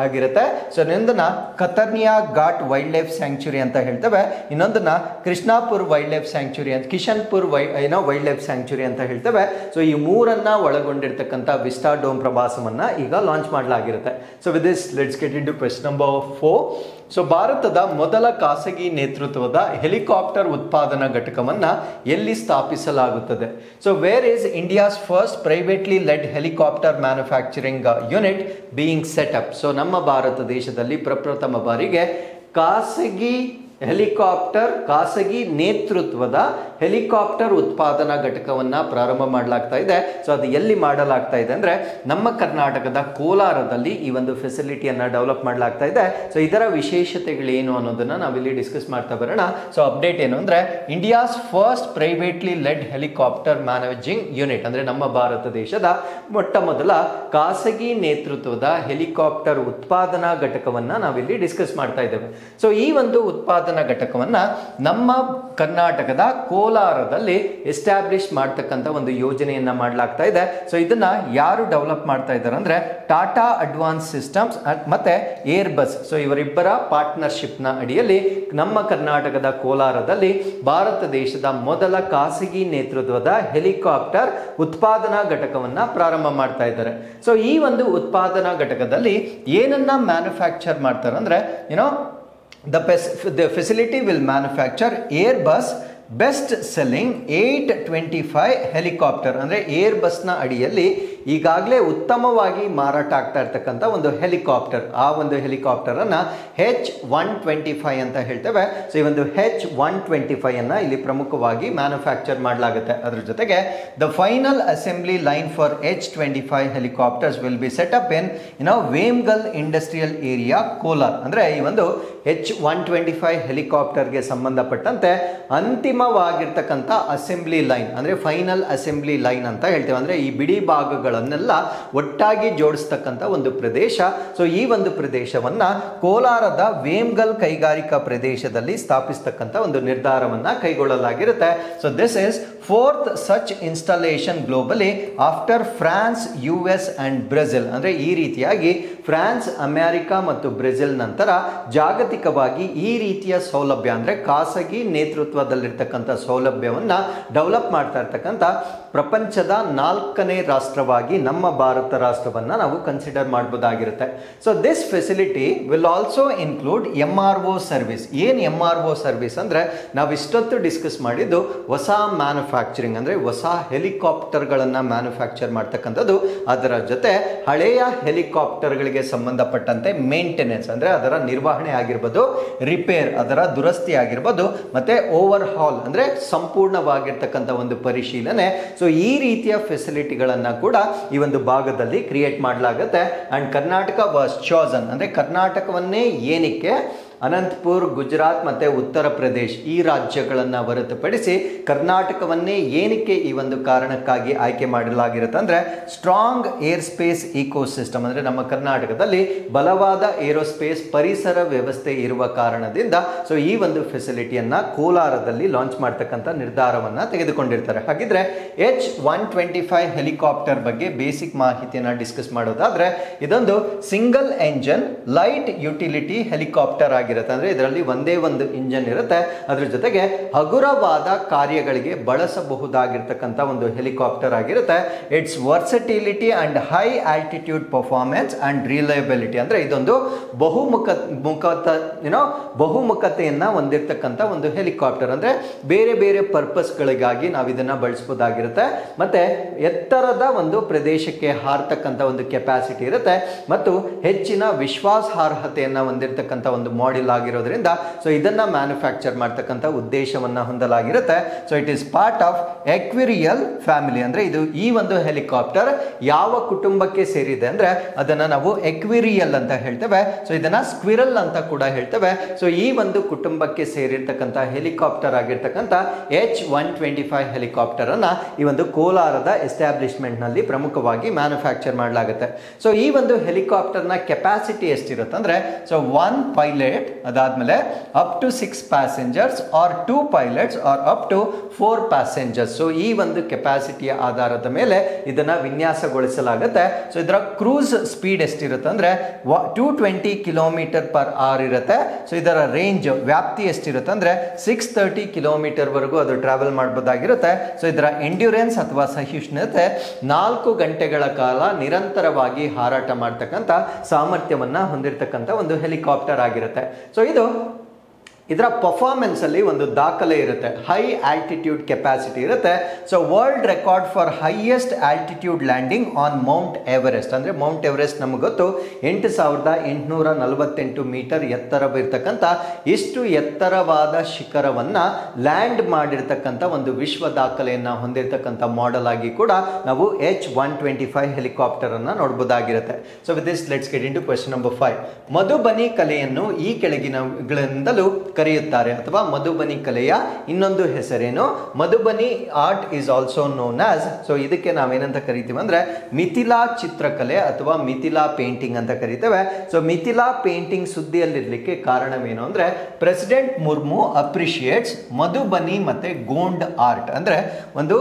ಆಗಿರುತ್ತೆ, ಇನ್ನೊಂದನ್ನ ಕತರ್ನಿಯಾ ಘಾಟ್ ವೈಲ್ಡ್ ಲೈಫ್ ಸ್ಯಾಂಕ್ಚುರಿ ಅಂತ ಹೇಳ್ತೇವೆ, ಇನ್ನೊಂದನ್ನ ಕೃಷ್ಣಾಪುರ್ ವೈಲ್ಡ್ ಲೈಫ್ ಸ್ಯಾಂಕ್ಚುರಿ ಅಂತ, ಕಿಶನ್ಪುರ್ ವೈಲ್ಡ್ ಲೈಫ್ ಸ್ಯಾಂಕ್ಚುರಿ ಅಂತ ಹೇಳ್ತೇವೆ. ಈ 3ಅನ್ನ ಒಳಗೊಂಡಿರ್ತಕ್ಕಂಥ ವಿಸ್ಟಾಡೋಮ್ ಪ್ರವಾಸವನ್ನ ಈಗ ಲಾಂಚ್ ಮಾಡಲಾಗಿರುತ್ತೆ. With this let's get into question number 4. ಭಾರತದ ಮೊದಲ ಖಾಸಗಿ ನೇತೃತ್ವದ ಹೆಲಿಕಾಪ್ಟರ್ ಉತ್ಪಾದನಾ ಘಟಕವನ್ನ ಎಲ್ಲಿ ಸ್ಥಾಪಿಸಲಾಗುತ್ತದೆ? Where is India's first privately led helicopter manufacturing unit being set up? ನಮ್ಮ ಭಾರತ ದೇಶದಲ್ಲಿ ಪ್ರಪ್ರಥಮ ಬಾರಿಗೆ ಖಾಸಗಿ ನೇತೃತ್ವದ ಹೆಲಿಕಾಪ್ಟರ್ ಉತ್ಪಾದನಾ ಘಟಕವನ್ನ ಪ್ರಾರಂಭ ಮಾಡಲಾಗ್ತಾ ಇದೆ. ಅದು ಎಲ್ಲಿ ಮಾಡಲಾಗ್ತಾ ಇದೆ ಅಂದ್ರೆ, ನಮ್ಮ ಕರ್ನಾಟಕದ ಕೋಲಾರದಲ್ಲಿ ಈ ಒಂದು ಫೆಸಿಲಿಟಿಯನ್ನ ಡೆವಲಪ್ ಮಾಡಲಾಗ್ತಾ ಇದೆ. ಇದರ ವಿಶೇಷತೆಗಳೇನು ಅನ್ನೋದನ್ನ ನಾವಿಲ್ಲಿ ಡಿಸ್ಕಸ್ ಮಾಡ್ತಾ ಬರೋಣ. ಅಪ್ಡೇಟ್ ಏನು ಅಂದ್ರೆ, India's first privately led helicopter managing unit, ಅಂದ್ರೆ ನಮ್ಮ ಭಾರತ ದೇಶದ ಮೊಟ್ಟ ಮೊದಲ ಖಾಸಗಿ ನೇತೃತ್ವದ ಹೆಲಿಕಾಪ್ಟರ್ ಉತ್ಪಾದನಾ ಘಟಕವನ್ನ ನಾವಿಲ್ಲಿ ಡಿಸ್ಕಸ್ ಮಾಡ್ತಾ ಇದ್ದೇವೆ. ಈ ಒಂದು ಉತ್ಪಾದನಾ ಘಟಕವನ್ನ ನಮ್ಮ ಕರ್ನಾಟಕದ ಕೋಲಾರದಲ್ಲಿ ಎಸ್ಟಾಬ್ಲಿಷ್ ಮಾಡ್ತಕ್ಕಂಥ ಒಂದು ಯೋಜನೆಯನ್ನ ಮಾಡಲಾಗ್ತಾ ಇದೆ. ಇದನ್ನ ಯಾರು ಡೆವಲಪ್ ಮಾಡ್ತಾ ಇದ್ದಾರೆ ಅಂದ್ರೆ, ಟಾಟಾ ಅಡ್ವಾನ್ಸ್ ಸಿಸ್ಟಮ್ಸ್ ಮತ್ತೆ ಏರ್ಬಸ್. ಇವರಿಬ್ಬರ ಪಾರ್ಟ್ನರ್ಶಿಪ್ ನ ಅಡಿಯಲ್ಲಿ ನಮ್ಮ ಕರ್ನಾಟಕದ ಕೋಲಾರದಲ್ಲಿ ಭಾರತ ದೇಶದ ಮೊದಲ ಖಾಸಗಿ ನೇತೃತ್ವದ ಹೆಲಿಕಾಪ್ಟರ್ ಉತ್ಪಾದನಾ ಘಟಕವನ್ನ ಪ್ರಾರಂಭ ಮಾಡ್ತಾ ಇದ್ದಾರೆ. ಈ ಒಂದು ಉತ್ಪಾದನಾ ಘಟಕದಲ್ಲಿ ಏನನ್ನ ಮ್ಯಾನುಫ್ಯಾಕ್ಚರ್ ಮಾಡ್ತಾರೆ ಅಂದ್ರೆ, the facility will manufacture Airbus best selling 825 helicopter. ಅಂದರೆ ಏರ್ಬಸ್ನ ಅಡಿಯಲ್ಲಿ ಈಗಾಗಲೇ ಉತ್ತಮವಾಗಿ ಮಾರಾಟ ಆಗ್ತಾ ಇರ್ತಕ್ಕಂಥ ಒಂದು ಹೆಲಿಕಾಪ್ಟರ್, ಆ ಒಂದು ಹೆಲಿಕಾಪ್ಟರ್ ಅನ್ನ H125 ಅಂತ ಹೇಳ್ತೇವೆ. ಈ ಒಂದು H125 ಅನ್ನ ಇಲ್ಲಿ ಪ್ರಮುಖವಾಗಿ ಮ್ಯಾನುಫ್ಯಾಕ್ಚರ್ ಮಾಡಲಾಗುತ್ತೆ. ಅದ್ರ ಜೊತೆಗೆ the final assembly line for H25 helicopters will be set up in Vemgal industrial area Kolar. ಅಂದ್ರೆ ಈ ಒಂದು H125 ಹೆಲಿಕಾಪ್ಟರ್ಗೆ ಸಂಬಂಧಪಟ್ಟಂತೆ ಅಂತಿಮವಾಗಿರ್ತಕ್ಕಂಥ ಅಸೆಂಬ್ಲಿ ಲೈನ್, ಅಂದ್ರೆ ಫೈನಲ್ ಅಸೆಂಬ್ಲಿ ಲೈನ್ ಅಂತ ಹೇಳ್ತೇವೆ. ಅಂದ್ರೆ ಈ ಬಿಡಿ ಭಾಗಗಳನ್ನೆಲ್ಲ ಒಟ್ಟಾಗಿ ಜೋಡಿಸ್ತಕ್ಕಂಥ ಒಂದು ಪ್ರದೇಶ. ಈ ಒಂದು ಪ್ರದೇಶವನ್ನ ಕೋಲಾರದ ವೇಮ್ಗಲ್ ಕೈಗಾರಿಕಾ ಪ್ರದೇಶದಲ್ಲಿ ಸ್ಥಾಪಿಸ್ತಕ್ಕಂಥ ಒಂದು ನಿರ್ಧಾರವನ್ನ ಕೈಗೊಳ್ಳಲಾಗಿರುತ್ತೆ. This is fourth such installation globally after France, US and Brazil. ಅಂದ್ರೆ ಈ ರೀತಿಯಾಗಿ ಫ್ರಾನ್ಸ್, ಅಮೆರಿಕ ಮತ್ತು ಬ್ರೆಜಿಲ್ ನಂತರ ಜಾಗತಿಕವಾಗಿ ಈ ರೀತಿಯ ಸೌಲಭ್ಯ, ಅಂದ್ರೆ ಖಾಸಗಿ ನೇತೃತ್ವದಲ್ಲಿರ್ತಕ್ಕಂಥ ಸೌಲಭ್ಯವನ್ನ ಡೆವಲಪ್ ಮಾಡ್ತಾ ಇರ್ತಕ್ಕಂಥ ಪ್ರಪಂಚದ 4ನೇ ರಾಷ್ಟ್ರವಾಗಿ ನಮ್ಮ ಭಾರತ ರಾಷ್ಟ್ರವನ್ನ ನಾವು ಕನ್ಸಿಡರ್ ಮಾಡಬಹುದಾಗಿರುತ್ತೆ. This facility will also include MRO service. ಏನ್ MRO ಸರ್ವಿಸ್ ಅಂದ್ರೆ, ನಾವು ಇಷ್ಟೊತ್ತು ಡಿಸ್ಕಸ್ ಮಾಡಿದ್ದು ಹೊಸ ಮ್ಯಾನುಫ್ಯಾಕ್ಚರಿಂಗ್, ಅಂದ್ರೆ ಹೊಸ ಹೆಲಿಕಾಪ್ಟರ್ಗಳನ್ನ ಮ್ಯಾನುಫ್ಯಾಕ್ಚರ್ ಮಾಡ್ತಕ್ಕಂಥದ್ದು. ಅದರ ಜೊತೆ ಹಳೆಯ ಹೆಲಿಕಾಪ್ಟರ್ಗಳಿಗೆ ಸಂಬಂಧಪಟ್ಟಂತೆ ಮೇಂಟೆನೆನ್ಸ್, ಅಂದ್ರೆ ಅದರ ನಿರ್ವಹಣೆ ಆಗಿರ್ಬೋದು, ರಿಪೇರ್, ಅದರ ದುರಸ್ತಿ ಆಗಿರ್ಬೋದು, ಮತ್ತೆ ಓವರ್ ಹಾಲ್ ಆಲ್ ಅಂದ್ರೆ ಸಂಪೂರ್ಣವಾಗಿರ್ತಕ್ಕಂಥ ಒಂದು ಪರಿಶೀಲನೆ. ಸೊ ಈ ರೀತಿಯ ಫೆಸಿಲಿಟಿಗಳನ್ನ ಕೂಡ ಈ ಒಂದು ಭಾಗದಲ್ಲಿ ಕ್ರಿಯೇಟ್ ಮಾಡಲಾಗುತ್ತೆ. ಅಂಡ್ ಕರ್ನಾಟಕ ವಾಸ್ ಚಾಸನ್ ಅಂದ್ರೆ ಕರ್ನಾಟಕವನ್ನೇ ಏನಕ್ಕೆ ಅನಂತಪುರ್, ಗುಜರಾತ್ ಮತ್ತೆ ಉತ್ತರ ಪ್ರದೇಶ್ ಈ ರಾಜ್ಯಗಳನ್ನು ಹೊರತುಪಡಿಸಿ ಕರ್ನಾಟಕವನ್ನೇ ಏನಕ್ಕೆ ಈ ಒಂದು ಕಾರಣಕ್ಕಾಗಿ ಆಯ್ಕೆ ಮಾಡಲಾಗಿರುತ್ತೆ ಅಂದ್ರೆ ಸ್ಟ್ರಾಂಗ್ ಏರ್ ಸ್ಪೇಸ್ ಇಕೋಸಿಸ್ಟಮ್ ಅಂದ್ರೆ ನಮ್ಮ ಕರ್ನಾಟಕದಲ್ಲಿ ಬಲವಾದ ಏರೋಸ್ಪೇಸ್ ಪರಿಸರ ವ್ಯವಸ್ಥೆ ಇರುವ ಕಾರಣದಿಂದ ಸೊ ಈ ಒಂದು ಫೆಸಿಲಿಟಿಯನ್ನ ಕೋಲಾರದಲ್ಲಿ ಲಾಂಚ್ ಮಾಡ್ತಕ್ಕಂಥ ನಿರ್ಧಾರವನ್ನ ತೆಗೆದುಕೊಂಡಿರ್ತಾರೆ. ಹಾಗಿದ್ರೆ H-125 ಹೆಲಿಕಾಪ್ಟರ್ ಬಗ್ಗೆ ಬೇಸಿಕ್ ಮಾಹಿತಿಯನ್ನ ಡಿಸ್ಕಸ್ ಮಾಡೋದಾದ್ರೆ ಇದೊಂದು single engine light utility helicopter ಆಗಿದೆ. ಅಂದ್ರೆ ಇದರಲ್ಲಿ ಒಂದೇ ಒಂದು ಇಂಜಿನ್ ಇರುತ್ತೆ. ಅದರ ಜೊತೆಗೆ ಹಗುರವಾದ ಕಾರ್ಯಗಳಿಗೆ ಬಳಸಬಹುದಾಗಿರ್ತಕ್ಕಂಥ ಒಂದು ಹೆಲಿಕಾಪ್ಟರ್ ಆಗಿರುತ್ತೆ. Its versatility and high altitude performance and reliability ಅಂದ್ರೆ ಇದೊಂದು ಬಹುಮುಖತೆಯನ್ನ ಹೊಂದಿರತಕ್ಕಂಥ ಒಂದು ಹೆಲಿಕಾಪ್ಟರ್. ಅಂದ್ರೆ ಬೇರೆ ಬೇರೆ ಪರ್ಪಸ್ಗಳಿಗಾಗಿ ನಾವು ಇದನ್ನ ಬಳಸಬಹುದಾಗಿರುತ್ತೆ. ಮತ್ತೆ ಎತ್ತರದ ಒಂದು ಪ್ರದೇಶಕ್ಕೆ ಹಾರತಕ್ಕಂಥ ಒಂದು ಕೆಪಾಸಿಟಿ ಇರುತ್ತೆ ಮತ್ತು ಹೆಚ್ಚಿನ ವಿಶ್ವಾಸಾರ್ಹತೆಯನ್ನ ಹೊಂದಿರತಕ್ಕಂಥ ಒಂದು ಮಾಡೆಲ್ ಆಗಿರೋದ್ರಿಂದ ಸೊ ಇದನ್ನ ಮ್ಯಾನುಫ್ಯಾಕ್ಚರ್ ಮಾಡ್ತಕ್ಕಂಥ ಉದ್ದೇಶವನ್ನ ಹೊಂದಲಾಗಿರುತ್ತೆ. So it is part of Ecureuil family ಅಂದ್ರೆ ಇದು ಈ ಒಂದು ಹೆಲಿಕಾಪ್ಟರ್ ಯಾವ ಕುಟುಂಬಕ್ಕೆ ಸೇರಿದೆ ಅಂದ್ರೆ ಅದನ್ನ ನಾವು ಎಕ್ವಿರಿಯಲ್ ಅಂತ ಹೇಳ್ತೇವೆ. ಸೊ ಇದನ್ನ ಸ್ಕ್ವಿರಲ್ ಅಂತ ಕೂಡ ಹೇಳ್ತೇವೆ. ಸೊ ಈ ಒಂದು ಕುಟುಂಬಕ್ಕೆ ಸೇರಿರ್ತಕ್ಕಂಥ ಹೆಲಿಕಾಪ್ಟರ್ ಆಗಿರ್ತಕ್ಕಂಥ H-125 ಹೆಲಿಕಾಪ್ಟರ್ ಅನ್ನ ಈ ಒಂದು ಕೋಲಾರದ ಎಸ್ಟಾಬ್ಲಿಷ್ಮೆಂಟ್ ನಲ್ಲಿ ಪ್ರಮುಖವಾಗಿ ಮ್ಯಾನುಫ್ಯಾಕ್ಚರ್ ಮಾಡಲಾಗುತ್ತೆ. ಸೊ ಈ ಒಂದು ಹೆಲಿಕಾಪ್ಟರ್ ನ ಕೆಪಾಸಿಟಿ ಎಷ್ಟಿರುತ್ತೆ ಅಂದ್ರೆ ಸೊ 1 ಪೈಲಟ್ ಅದಾದ್ಮೇಲೆ up to 6 passengers or 2 pilots or up to 4 passengers. So ಈ ಒಂದು ಕೆಪಾಸಿಟಿಯ ಆಧಾರದ ಮೇಲೆ ಇದನ್ನ ವಿನ್ಯಾಸಗೊಳಿಸಲಾಗುತ್ತೆ. ಸೊ ಇದರ ಕ್ರೂಸ್ ಸ್ಪೀಡ್ ಎಷ್ಟಿರುತ್ತೆ ಅಂದ್ರೆ 220 ಕಿಲೋಮೀಟರ್ ಪರ್ ಅವರ್ ಇರುತ್ತೆ. ಸೊ ಇದರ ರೇಂಜ್ ವ್ಯಾಪ್ತಿ ಎಷ್ಟಿರುತ್ತೆ ಅಂದ್ರೆ 630 ಕಿಲೋಮೀಟರ್ ವರೆಗೂ ಅದು ಟ್ರಾವೆಲ್ ಮಾಡಬಹುದಾಗಿರುತ್ತೆ. ಸೊ ಇದರ ಎಂಡ್ಯೂರೆನ್ಸ್ ಅಥವಾ ಸಹಿಷ್ಣುತೆ 4 ಗಂಟೆಗಳ ಕಾಲ ನಿರಂತರವಾಗಿ ಹಾರಾಟ ಮಾಡ್ತಕ್ಕಂಥ ಸಾಮರ್ಥ್ಯವನ್ನ ಹೊಂದಿರತಕ್ಕಂಥ ಒಂದು ಹೆಲಿಕಾಪ್ಟರ್ ಆಗಿರುತ್ತೆ. ಸೊ ಇದರ ಪರ್ಫಾರ್ಮೆನ್ಸ್ ಅಲ್ಲಿ ಒಂದು ದಾಖಲೆ ಇರುತ್ತೆ. ಹೈ ಆಲ್ಟಿಟ್ಯೂಡ್ ಕೆಪಾಸಿಟಿ ಇರುತ್ತೆ. So world record for highest altitude landing on Mount Everest ಅಂದ್ರೆ ಮೌಂಟ್ ಎವರೆಸ್ಟ್ ನಮಗೆ ಗೊತ್ತು 8848 ಮೀಟರ್ ಎತ್ತರವಿರ್ತಕ್ಕಂಥ ಇಷ್ಟು ಎತ್ತರವಾದ ಶಿಖರವನ್ನ ಲ್ಯಾಂಡ್ ಮಾಡಿರ್ತಕ್ಕಂಥ ಒಂದು ವಿಶ್ವ ದಾಖಲೆಯನ್ನ ಹೊಂದಿರತಕ್ಕಂಥ ಮಾಡೆಲ್ ಆಗಿ ಕೂಡ ನಾವು H-125 ಹೆಲಿಕಾಪ್ಟರ್ ಅನ್ನ ನೋಡಬಹುದಾಗಿರುತ್ತೆ. So with this let's get into question number 5. Madhubani ಕಲೆಯನ್ನು ಈ ಕೆಳಗಿನಗಳಿಂದಲೂ ಕರೆಯುತ್ತಾರೆ ಅಥವಾ ಮಧುಬನಿ ಕಲೆಯ ಇನ್ನೊಂದು ಹೆಸರೇನು? Madhubani art is also known as. So ಇದಕ್ಕೆ ನಾವೇನಂತ ಕರಿತೀವಿ ಅಂದ್ರೆ ಮಿಥಿಲಾ ಚಿತ್ರಕಲೆ ಅಥವಾ ಮಿಥಿಲಾ ಪೇಂಟಿಂಗ್ ಅಂತ ಕರಿತೇವೆ. ಸೊ ಮಿಥಿಲಾ ಪೇಂಟಿಂಗ್ ಸುದ್ದಿಯಲ್ಲಿರ್ಲಿಕ್ಕೆ ಕಾರಣವೇನು ಅಂದ್ರೆ ಪ್ರೆಸಿಡೆಂಟ್ ಮುರ್ಮು ಅಪ್ರಿಶಿಯೇಟ್ಸ್ ಮಧುಬನಿ ಮತ್ತೆ ಗೋಂಡ್ ಆರ್ಟ್ ಅಂದ್ರೆ ಒಂದು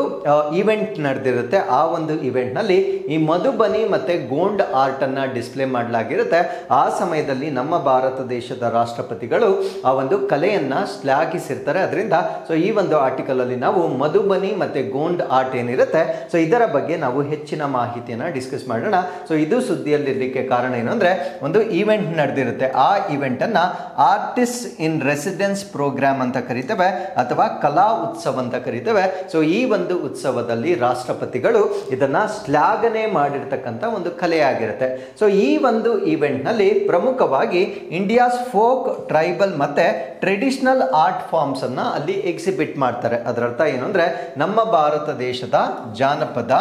ಇವೆಂಟ್ ನಡೆದಿರುತ್ತೆ. ಆ ಒಂದು ಇವೆಂಟ್ ನಲ್ಲಿ ಈ ಮಧುಬನಿ ಮತ್ತೆ ಗೋಂಡ್ ಆರ್ಟ್ ಅನ್ನ ಡಿಸ್ಪ್ಲೇ ಮಾಡಲಾಗಿರುತ್ತೆ. ಆ ಸಮಯದಲ್ಲಿ ನಮ್ಮ ಭಾರತ ದೇಶದ ರಾಷ್ಟ್ರಪತಿಗಳು ಆ ಒಂದು ಕಲೆಯನ್ನ ಶ್ಲಾಘಿಸಿರ್ತಾರೆ. ಅದರಿಂದ ಸೊ ಈ ಒಂದು ಆರ್ಟಿಕಲ್ ಅಲ್ಲಿ ನಾವು ಮಧುಬನಿ ಮತ್ತೆ ಗೋಂಡ್ ಆರ್ಟ್ ಏನಿರುತ್ತೆ ಸೊ ಇದರ ಬಗ್ಗೆ ನಾವು ಹೆಚ್ಚಿನ ಮಾಹಿತಿಯನ್ನ ಡಿಸ್ಕಸ್ ಮಾಡೋಣ. ಸೊ ಇದು ಸುದ್ದಿಯಲ್ಲಿರ್ಲಿಕ್ಕೆ ಕಾರಣ ಏನು ಅಂದ್ರೆ ಒಂದು ಇವೆಂಟ್ ನಡೆದಿರುತ್ತೆ. ಆ ಇವೆಂಟ್ ಅನ್ನ ಆರ್ಟಿಸ್ಟ್ ಇನ್ ರೆಸಿಡೆನ್ಸ್ ಪ್ರೋಗ್ರಾಮ್ ಅಂತ ಕರಿತೇವೆ ಅಥವಾ ಕಲಾ ಉತ್ಸವ ಅಂತ ಕರಿತೇವೆ. ಸೊ ಈ ಒಂದು ಉತ್ಸವದಲ್ಲಿ ರಾಷ್ಟ್ರಪತಿಗಳು ಇದನ್ನ ಶ್ಲಾಘನೆ ಮಾಡಿರ್ತಕ್ಕಂಥ ಒಂದು ಕಲೆಯಾಗಿರುತ್ತೆ. ಸೊ ಈ ಒಂದು ಇವೆಂಟ್ ನಲ್ಲಿ ಪ್ರಮುಖವಾಗಿ ಇಂಡಿಯಾಸ್ ಫೋಕ್ ಟ್ರೈಬಲ್ ಮತ್ತೆ ಟ್ರೆಡಿಷನಲ್ ಆರ್ಟ್ ಫಾರ್ಮ್ಸ್ ಅನ್ನ ಅಲ್ಲಿ ಎಕ್ಸಿಬಿಟ್ ಮಾಡ್ತಾರೆ. ಅದರ ಅರ್ಥ ಏನು ಅಂದ್ರೆ ನಮ್ಮ ಭಾರತ ದೇಶದ ಜಾನಪದ,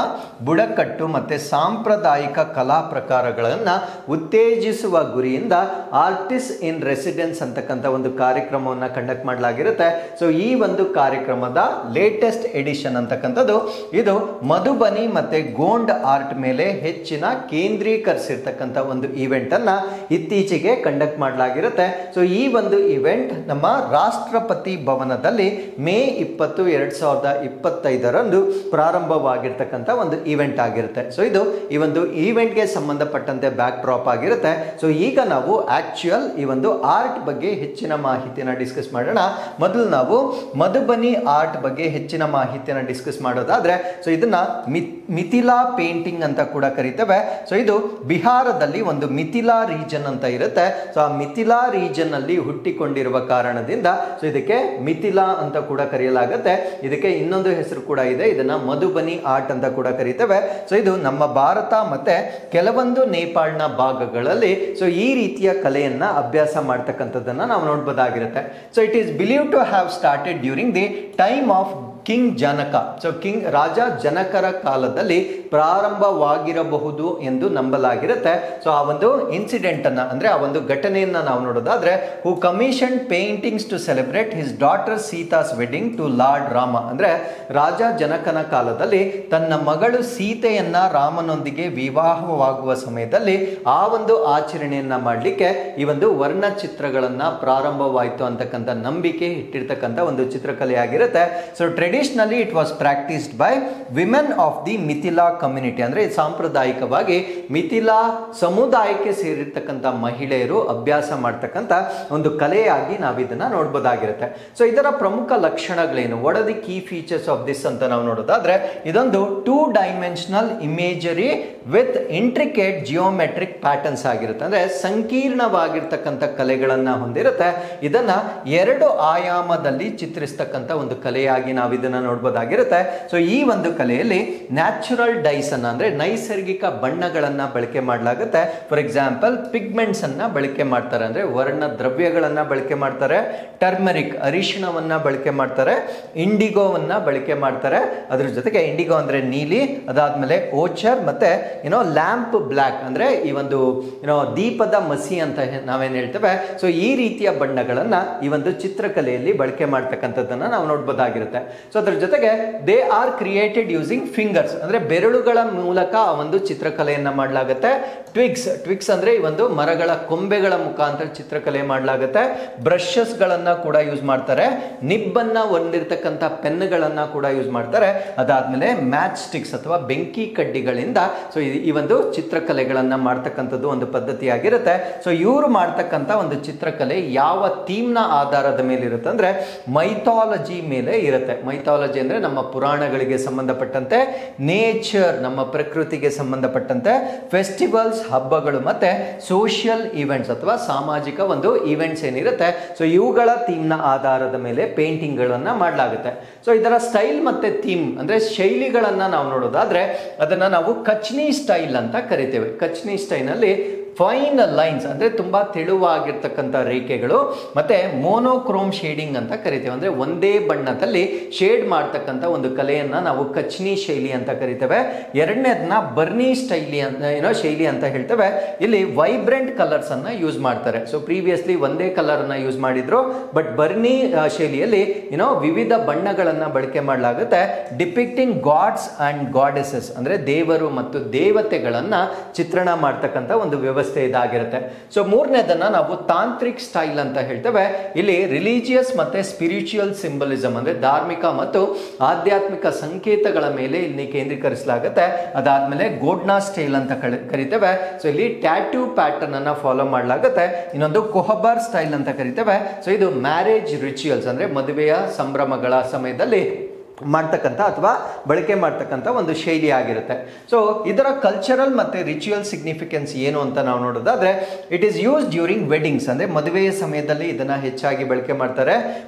ಬುಡಕಟ್ಟು ಮತ್ತೆ ಸಾಂಪ್ರದಾಯಿಕ ಕಲಾ ಪ್ರಕಾರಗಳನ್ನ ಉತ್ತೇಜಿಸುವ ಗುರಿಯಿಂದ ಆರ್ಟಿಸ್ಟ್ ಇನ್ ರೆಸಿಡೆನ್ಸ್ ಅಂತಕ್ಕಂಥ ಒಂದು ಕಾರ್ಯಕ್ರಮವನ್ನು ಕಂಡಕ್ಟ್ ಮಾಡಲಾಗಿರುತ್ತೆ. ಸೊ ಈ ಒಂದು ಕಾರ್ಯಕ್ರಮದ ಲೇಟೆಸ್ಟ್ ಎಡಿಷನ್ ಅಂತಕ್ಕಂಥದ್ದು ಇದು ಮಧುಬನಿ ಮತ್ತೆ ಗೋಂಡ್ ಆರ್ಟ್ ಮೇಲೆ ಹೆಚ್ಚಿನ ಕೇಂದ್ರೀಕರಿಸಿರ್ತಕ್ಕಂಥ ಒಂದು ಇವೆಂಟ್ ಅನ್ನ ಇತ್ತೀಚೆಗೆ ಕಂಡಕ್ಟ್ ಮಾಡಲಾಗಿರುತ್ತೆ. ಸೊ ಈ ಒಂದು ಇವೆಂಟ್ ನಮ್ಮ ರಾಷ್ಟ್ರಪತಿ ಭವನದಲ್ಲಿ ಮೇ 20, 2025 ಪ್ರಾರಂಭವಾಗಿರ್ತಕ್ಕಂಥ ಒಂದು ಇವೆಂಟ್ ಆಗಿರುತ್ತೆ. ಸೊ ಇದು ಈ ಒಂದು ಇವೆಂಟ್ಗೆ ಸಂಬಂಧಪಟ್ಟಂತೆ ಬ್ಯಾಕ್ ಡ್ರಾಪ್ ಆಗಿರುತ್ತೆ. ಸೊ ಈಗ ನಾವು ಆಕ್ಚುಯಲ್ ಈ ಒಂದು ಆರ್ಟ್ ಬಗ್ಗೆ ಹೆಚ್ಚಿನ ಮಾಹಿತಿಯನ್ನು ಡಿಸ್ಕಸ್ ಮಾಡೋಣ. ಮೊದಲು ನಾವು ಮಧುಬನಿ ಆರ್ಟ್ ಬಗ್ಗೆ ಹೆಚ್ಚಿನ ಮಾಹಿತಿಯನ್ನು ಡಿಸ್ಕಸ್ ಮಾಡೋದಾದ್ರೆ ಸೊ ಇದನ್ನ ಮಿಥಿಲಾ ಪೇಂಟಿಂಗ್ ಅಂತ ಕೂಡ ಕರಿತೇವೆ. ಸೊ ಇದು ಬಿಹಾರದಲ್ಲಿ ಒಂದು ಮಿಥಿಲಾ ರೀಜನ್ ಅಂತ ಇರುತ್ತೆ. ಸೊ ಆ ಮಿಥಿಲಾ ರೀಜನ್ ಅಲ್ಲಿ ಹುಟ್ಟಿಕೊಂಡಿರುವ ಕಾರಣದಿಂದ ಸೊ ಇದಕ್ಕೆ ಮಿಥಿಲಾ ಅಂತ ಕೂಡ ಕರೆಯಲಾಗುತ್ತೆ. ಇದಕ್ಕೆ ಇನ್ನೊಂದು ಹೆಸರು ಕೂಡ ಇದೆ, ಇದನ್ನ ಮಧುಬನಿ ಆರ್ಟ್ ಅಂತ ಕೂಡ ಕರೀತೇವೆ. ಸೊ ಇದು ನಮ್ಮ ಭಾರತ ಮತ್ತೆ ಕೆಲವೊಂದು ನೇಪಾಳನ ಭಾಗಗಳಲ್ಲಿ ಸೊ ಈ ರೀತಿಯ ಕಲೆಯನ್ನ ಅಭ್ಯಾಸ ಮಾಡ್ತಕ್ಕಂಥದ್ದನ್ನ ನಾವು ನೋಡ್ಬೋದಾಗಿರುತ್ತೆ. So it is believe to have started during the time of king Janaka. So king ರಾಜ ಜನಕರ ಕಾಲದಲ್ಲಿ ಪ್ರಾರಂಭವಾಗಿರಬಹುದು ಎಂದು ನಂಬಲಾಗಿರುತ್ತೆ. ಸೊ ಆ ಒಂದು ಇನ್ಸಿಡೆಂಟ್ ಅನ್ನ ಅಂದ್ರೆ ಆ ಒಂದು ಘಟನೆಯನ್ನ ನಾವು ನೋಡೋದಾದ್ರೆ, who commission paintings to celebrate his daughter Sita's wedding to lord Rama. ಅಂದ್ರೆ ರಾಜ ಜನಕನ ಕಾಲದಲ್ಲಿ ತನ್ನ ಮಗಳು ಸೀತೆಯನ್ನ ರಾಮನೊಂದಿಗೆ ವಿವಾಹವಾಗುವ ಸಮಯದಲ್ಲಿ ಆ ಒಂದು ಆಚರಣೆಯನ್ನ ಮಾಡಲಿಕ್ಕೆ ಈ ಒಂದು ವರ್ಣಚಿತ್ರಗಳನ್ನ ಪ್ರಾರಂಭವಾಯಿತು ಅಂತಕ್ಕಂಥ ನಂಬಿಕೆ ಇಟ್ಟಿರ್ತಕ್ಕಂಥ ಒಂದು ಚಿತ್ರಕಲೆಯಾಗಿರುತ್ತೆ. So traditionally it was practised by women of the Mithila community. ಅಂದ್ರೆ ಸಾಂಪ್ರದಾಯಿಕವಾಗಿ ಮಿಥಿಲಾ ಸಮುದಾಯಕ್ಕೆ ಸೇರಿರ್ತಕ್ಕಂಥ ಮಹಿಳೆಯರು ಅಭ್ಯಾಸ ಮಾಡ್ತಕ್ಕಂಥ ಒಂದು ಕಲೆಯಾಗಿ ನಾವಿದನ್ನ ನೋಡ್ಬೋದಾಗಿರುತ್ತೆ. ಸೊ ಇದರ ಪ್ರಮುಖ ಲಕ್ಷಣಗಳೇನು, what are the key features of this ಅಂತ ನಾವು ನೋಡೋದಾದ್ರೆ, ಇದೊಂದು 2 dimensional imagery with intricate geometric patterns ಆಗಿರುತ್ತೆ. ಅಂದ್ರೆ ಸಂಕೀರ್ಣವಾಗಿರ್ತಕ್ಕಂಥ ಕಲೆಗಳನ್ನ ಹೊಂದಿರುತ್ತೆ. ಇದನ್ನ 2 ಆಯಾಮದಲ್ಲಿ ಚಿತ್ರಿಸ್ತಕ್ಕಂಥ ಒಂದು ಕಲೆಯಾಗಿ ನಾವು ಇದನ್ನ ನೋಡಬಹುದಾಗಿರುತ್ತೆ. ಸೊ ಈ ಒಂದು ಕಲೆಯಲ್ಲಿ ನ್ಯಾಚುರಲ್ ಡೈಸ್ ಅನ್ನ ಅಂದ್ರೆ ನೈಸರ್ಗಿಕ ಬಣ್ಣಗಳನ್ನ ಬಳಕೆ ಮಾಡಲಾಗುತ್ತೆ. ಫಾರ್ ಎಕ್ಸಾಂಪಲ್ ಪಿಗ್ಮೆಂಟ್ಸ್ ಅನ್ನ ಬಳಕೆ ಮಾಡ್ತಾರೆ, ಅಂದ್ರೆ ವರ್ಣ ದ್ರವ್ಯಗಳನ್ನ ಬಳಕೆ ಮಾಡ್ತಾರೆ. ಟರ್ಮರಿಕ್ ಅರಿಶಿಣವನ್ನ ಬಳಕೆ ಮಾಡ್ತಾರೆ, ಇಂಡಿಗೋವನ್ನ ಬಳಕೆ ಮಾಡ್ತಾರೆ. ಅದ್ರ ಜೊತೆಗೆ ಇಂಡಿಗೋ ಅಂದ್ರೆ ನೀಲಿ, ಅದಾದ್ಮೇಲೆ ಓಚರ್ ಮತ್ತೆ ಲ್ಯಾಂಪ್ ಬ್ಲ್ಯಾಕ್ ಅಂದ್ರೆ ಈ ಒಂದು ದೀಪದ ಮಸಿ ಅಂತ ನಾವೇನ್ ಹೇಳ್ತೇವೆ. ಸೊ ಈ ರೀತಿಯ ಬಣ್ಣಗಳನ್ನ ಈ ಒಂದು ಚಿತ್ರಕಲೆಯಲ್ಲಿ ಬಳಕೆ ಮಾಡ್ತಕ್ಕಂಥದ್ದನ್ನ ನಾವು ನೋಡ್ಬೋದಾಗಿರುತ್ತೆ. ಸೊ ಅದ್ರ ಜೊತೆಗೆ they are created using fingers ಅಂದ್ರೆ ಬೆರಳುಗಳ ಮೂಲಕ ಆ ಒಂದು ಚಿತ್ರಕಲೆಯನ್ನ ಮಾಡಲಾಗುತ್ತೆ. ಟ್ವಿಗ್ಸ್ ಅಂದ್ರೆ ಈ ಒಂದು ಮರಗಳ ಕೊಂಬೆಗಳ ಮುಖಾಂತರ ಚಿತ್ರಕಲೆ ಮಾಡಲಾಗುತ್ತೆ. ಬ್ರಷಸ್ ಗಳನ್ನ ಕೂಡ ಯೂಸ್ ಮಾಡ್ತಾರೆ, ನಿಬ್ಬನ್ನ ಹೊಂದಿರತಕ್ಕಂಥ ಪೆನ್ಗಳನ್ನ ಕೂಡ ಯೂಸ್ ಮಾಡ್ತಾರೆ. ಅದಾದ್ಮೇಲೆ ಮ್ಯಾಚ್ ಸ್ಟಿಕ್ಸ್ ಅಥವಾ ಬೆಂಕಿ ಕಡ್ಡಿಗಳಿಂದ ಸೊ ಈ ಒಂದು ಚಿತ್ರಕಲೆಗಳನ್ನ ಮಾಡ್ತಕ್ಕಂಥದ್ದು ಒಂದು ಪದ್ಧತಿಯಾಗಿರುತ್ತೆ. ಸೊ ಇವರು ಮಾಡ್ತಕ್ಕಂಥ ಒಂದು ಚಿತ್ರಕಲೆ ಯಾವ ಥೀಮ್ ನ ಆಧಾರದ ಮೇಲೆ ಇರುತ್ತೆ ಅಂದ್ರೆ ಮೈಥಾಲಜಿ ಮೇಲೆ ಇರುತ್ತೆ. ಮೈಥಾಲಜಿ ಅಂದ್ರೆ ನಮ್ಮ ಪುರಾಣಗಳಿಗೆ ಸಂಬಂಧಪಟ್ಟಂತೆ, ನೇಚರ್ ನಮ್ಮ ಪ್ರಕೃತಿಗೆ ಸಂಬಂಧಪಟ್ಟಂತೆ, ಫೆಸ್ಟಿವಲ್ಸ್ ಹಬ್ಬಗಳು ಮತ್ತೆ ಸೋಷಿಯಲ್ ಇವೆಂಟ್ಸ್ ಅಥವಾ ಸಾಮಾಜಿಕ ಒಂದು ಇವೆಂಟ್ಸ್ ಏನಿರುತ್ತೆ ಸೊ ಇವುಗಳ ಥೀಮ್ ನ ಆಧಾರದ ಮೇಲೆ ಪೇಂಟಿಂಗ್ ಗಳನ್ನ ಮಾಡಲಾಗುತ್ತೆ. ಸೊ ಇದರ ಸ್ಟೈಲ್ ಮತ್ತೆ ಥೀಮ್ ಅಂದ್ರೆ ಶೈಲಿಗಳನ್ನ ನಾವು ನೋಡೋದಾದ್ರೆ ಅದನ್ನ ನಾವು ಕಚ್ನಿ ಸ್ಟೈಲ್ ಅಂತ ಕರಿತೇವೆ. ಕಚ್ನಿ ಸ್ಟೈಲ್ ಅಲ್ಲಿ ಫೈನ್ ಲೈನ್ಸ್ ಅಂದ್ರೆ ತುಂಬಾ ತೆಳುವಾಗಿರ್ತಕ್ಕಂಥ ರೇಖೆಗಳು ಮತ್ತೆ ಮೋನೋಕ್ರೋಮ್ ಶೇಡಿಂಗ್ ಅಂತ ಕರಿತೇವೆ. ಅಂದ್ರೆ ಒಂದೇ ಬಣ್ಣದಲ್ಲಿ ಶೇಡ್ ಮಾಡ್ತಕ್ಕಂಥ ಒಂದು ಕಲೆಯನ್ನ ನಾವು ಕಚ್ನಿ ಶೈಲಿ ಅಂತ ಕರಿತೇವೆ. ಎರಡನೇದನ್ನ ಬರ್ನಿ ಶೈಲಿ ಅಂತ ಶೈಲಿ ಅಂತ ಹೇಳ್ತೇವೆ. ಇಲ್ಲಿ ವೈಬ್ರೆಂಟ್ ಕಲರ್ಸ್ ಅನ್ನ ಯೂಸ್ ಮಾಡ್ತಾರೆ. ಸೊ ಪ್ರೀವಿಯಸ್ಲಿ ಒಂದೇ ಕಲರ್ ಅನ್ನ ಯೂಸ್ ಮಾಡಿದ್ರು, ಬಟ್ ಬರ್ನಿ ಶೈಲಿಯಲ್ಲಿ ವಿವಿಧ ಬಣ್ಣಗಳನ್ನ ಬಳಕೆ ಮಾಡಲಾಗುತ್ತೆ. ಡಿಪಿಕ್ಟಿಂಗ್ ಗಾಡ್ಸ್ ಅಂಡ್ ಗಾಡೆಸಸ್ ಅಂದ್ರೆ ದೇವರು ಮತ್ತು ದೇವತೆಗಳನ್ನ ಚಿತ್ರಣ ಮಾಡ್ತಕ್ಕಂಥ ಒಂದು ವ್ಯವಸ್ಥೆ ಇದಾಗಿರುತ್ತೆ. ಸೊ ಮೂರನೇದನ್ನ ನಾವು ತಾಂತ್ರಿಕ್ ಸ್ಟೈಲ್ ಅಂತ ಹೇಳ್ತೇವೆ. ಇಲ್ಲಿ ರಿಲಿಜಿಯಸ್ ಮತ್ತೆ ಸ್ಪಿರಿಚುವಲ್ ಸಿಂಬಲಿಸಮ್ ಅಂದ್ರೆ ಧಾರ್ಮಿಕ ಮತ್ತು ಆಧ್ಯಾತ್ಮಿಕ ಸಂಕೇತಗಳ ಮೇಲೆ ಇಲ್ಲಿ ಕೇಂದ್ರೀಕರಿಸಲಾಗುತ್ತೆ. ಅದಾದ್ಮೇಲೆ ಗೋಡ್ನಾ ಸ್ಟೈಲ್ ಅಂತ ಕರಿತೇವೆ. ಸೊ ಇಲ್ಲಿ ಟ್ಯಾಟೂ ಪ್ಯಾಟರ್ನ್ ಅನ್ನ ಫಾಲೋ ಮಾಡಲಾಗುತ್ತೆ. ಇನ್ನೊಂದು ಕೊಹಬರ್ ಸ್ಟೈಲ್ ಅಂತ ಕರಿತೇವೆ. ಸೊ ಇದು ಮ್ಯಾರೇಜ್ ರಿಚುವಲ್ಸ್ ಅಂದ್ರೆ ಮದುವೆಯ ಸಂಭ್ರಮಗಳ ಸಮಯದಲ್ಲಿ ಮಾಡ್ತಕ್ಕಂಥ ಅಥವಾ ಬಳಕೆ ಮಾಡ್ತಕ್ಕಂಥ ಒಂದು ಶೈಲಿ ಆಗಿರುತ್ತೆ. ಸೊ ಇದರ ಕಲ್ಚರಲ್ ಮತ್ತೆ ರಿಚುವಲ್ ಸಿಗ್ನಿಫಿಕೆನ್ಸ್ ಏನು ಅಂತ ನಾವು ನೋಡೋದಾದ್ರೆ, it is use during weddings ಅಂದ್ರೆ ಮದುವೆಯ ಸಮಯದಲ್ಲಿ ಇದನ್ನ ಹೆಚ್ಚಾಗಿ ಬಳಕೆ ಮಾಡ್ತಾರೆ.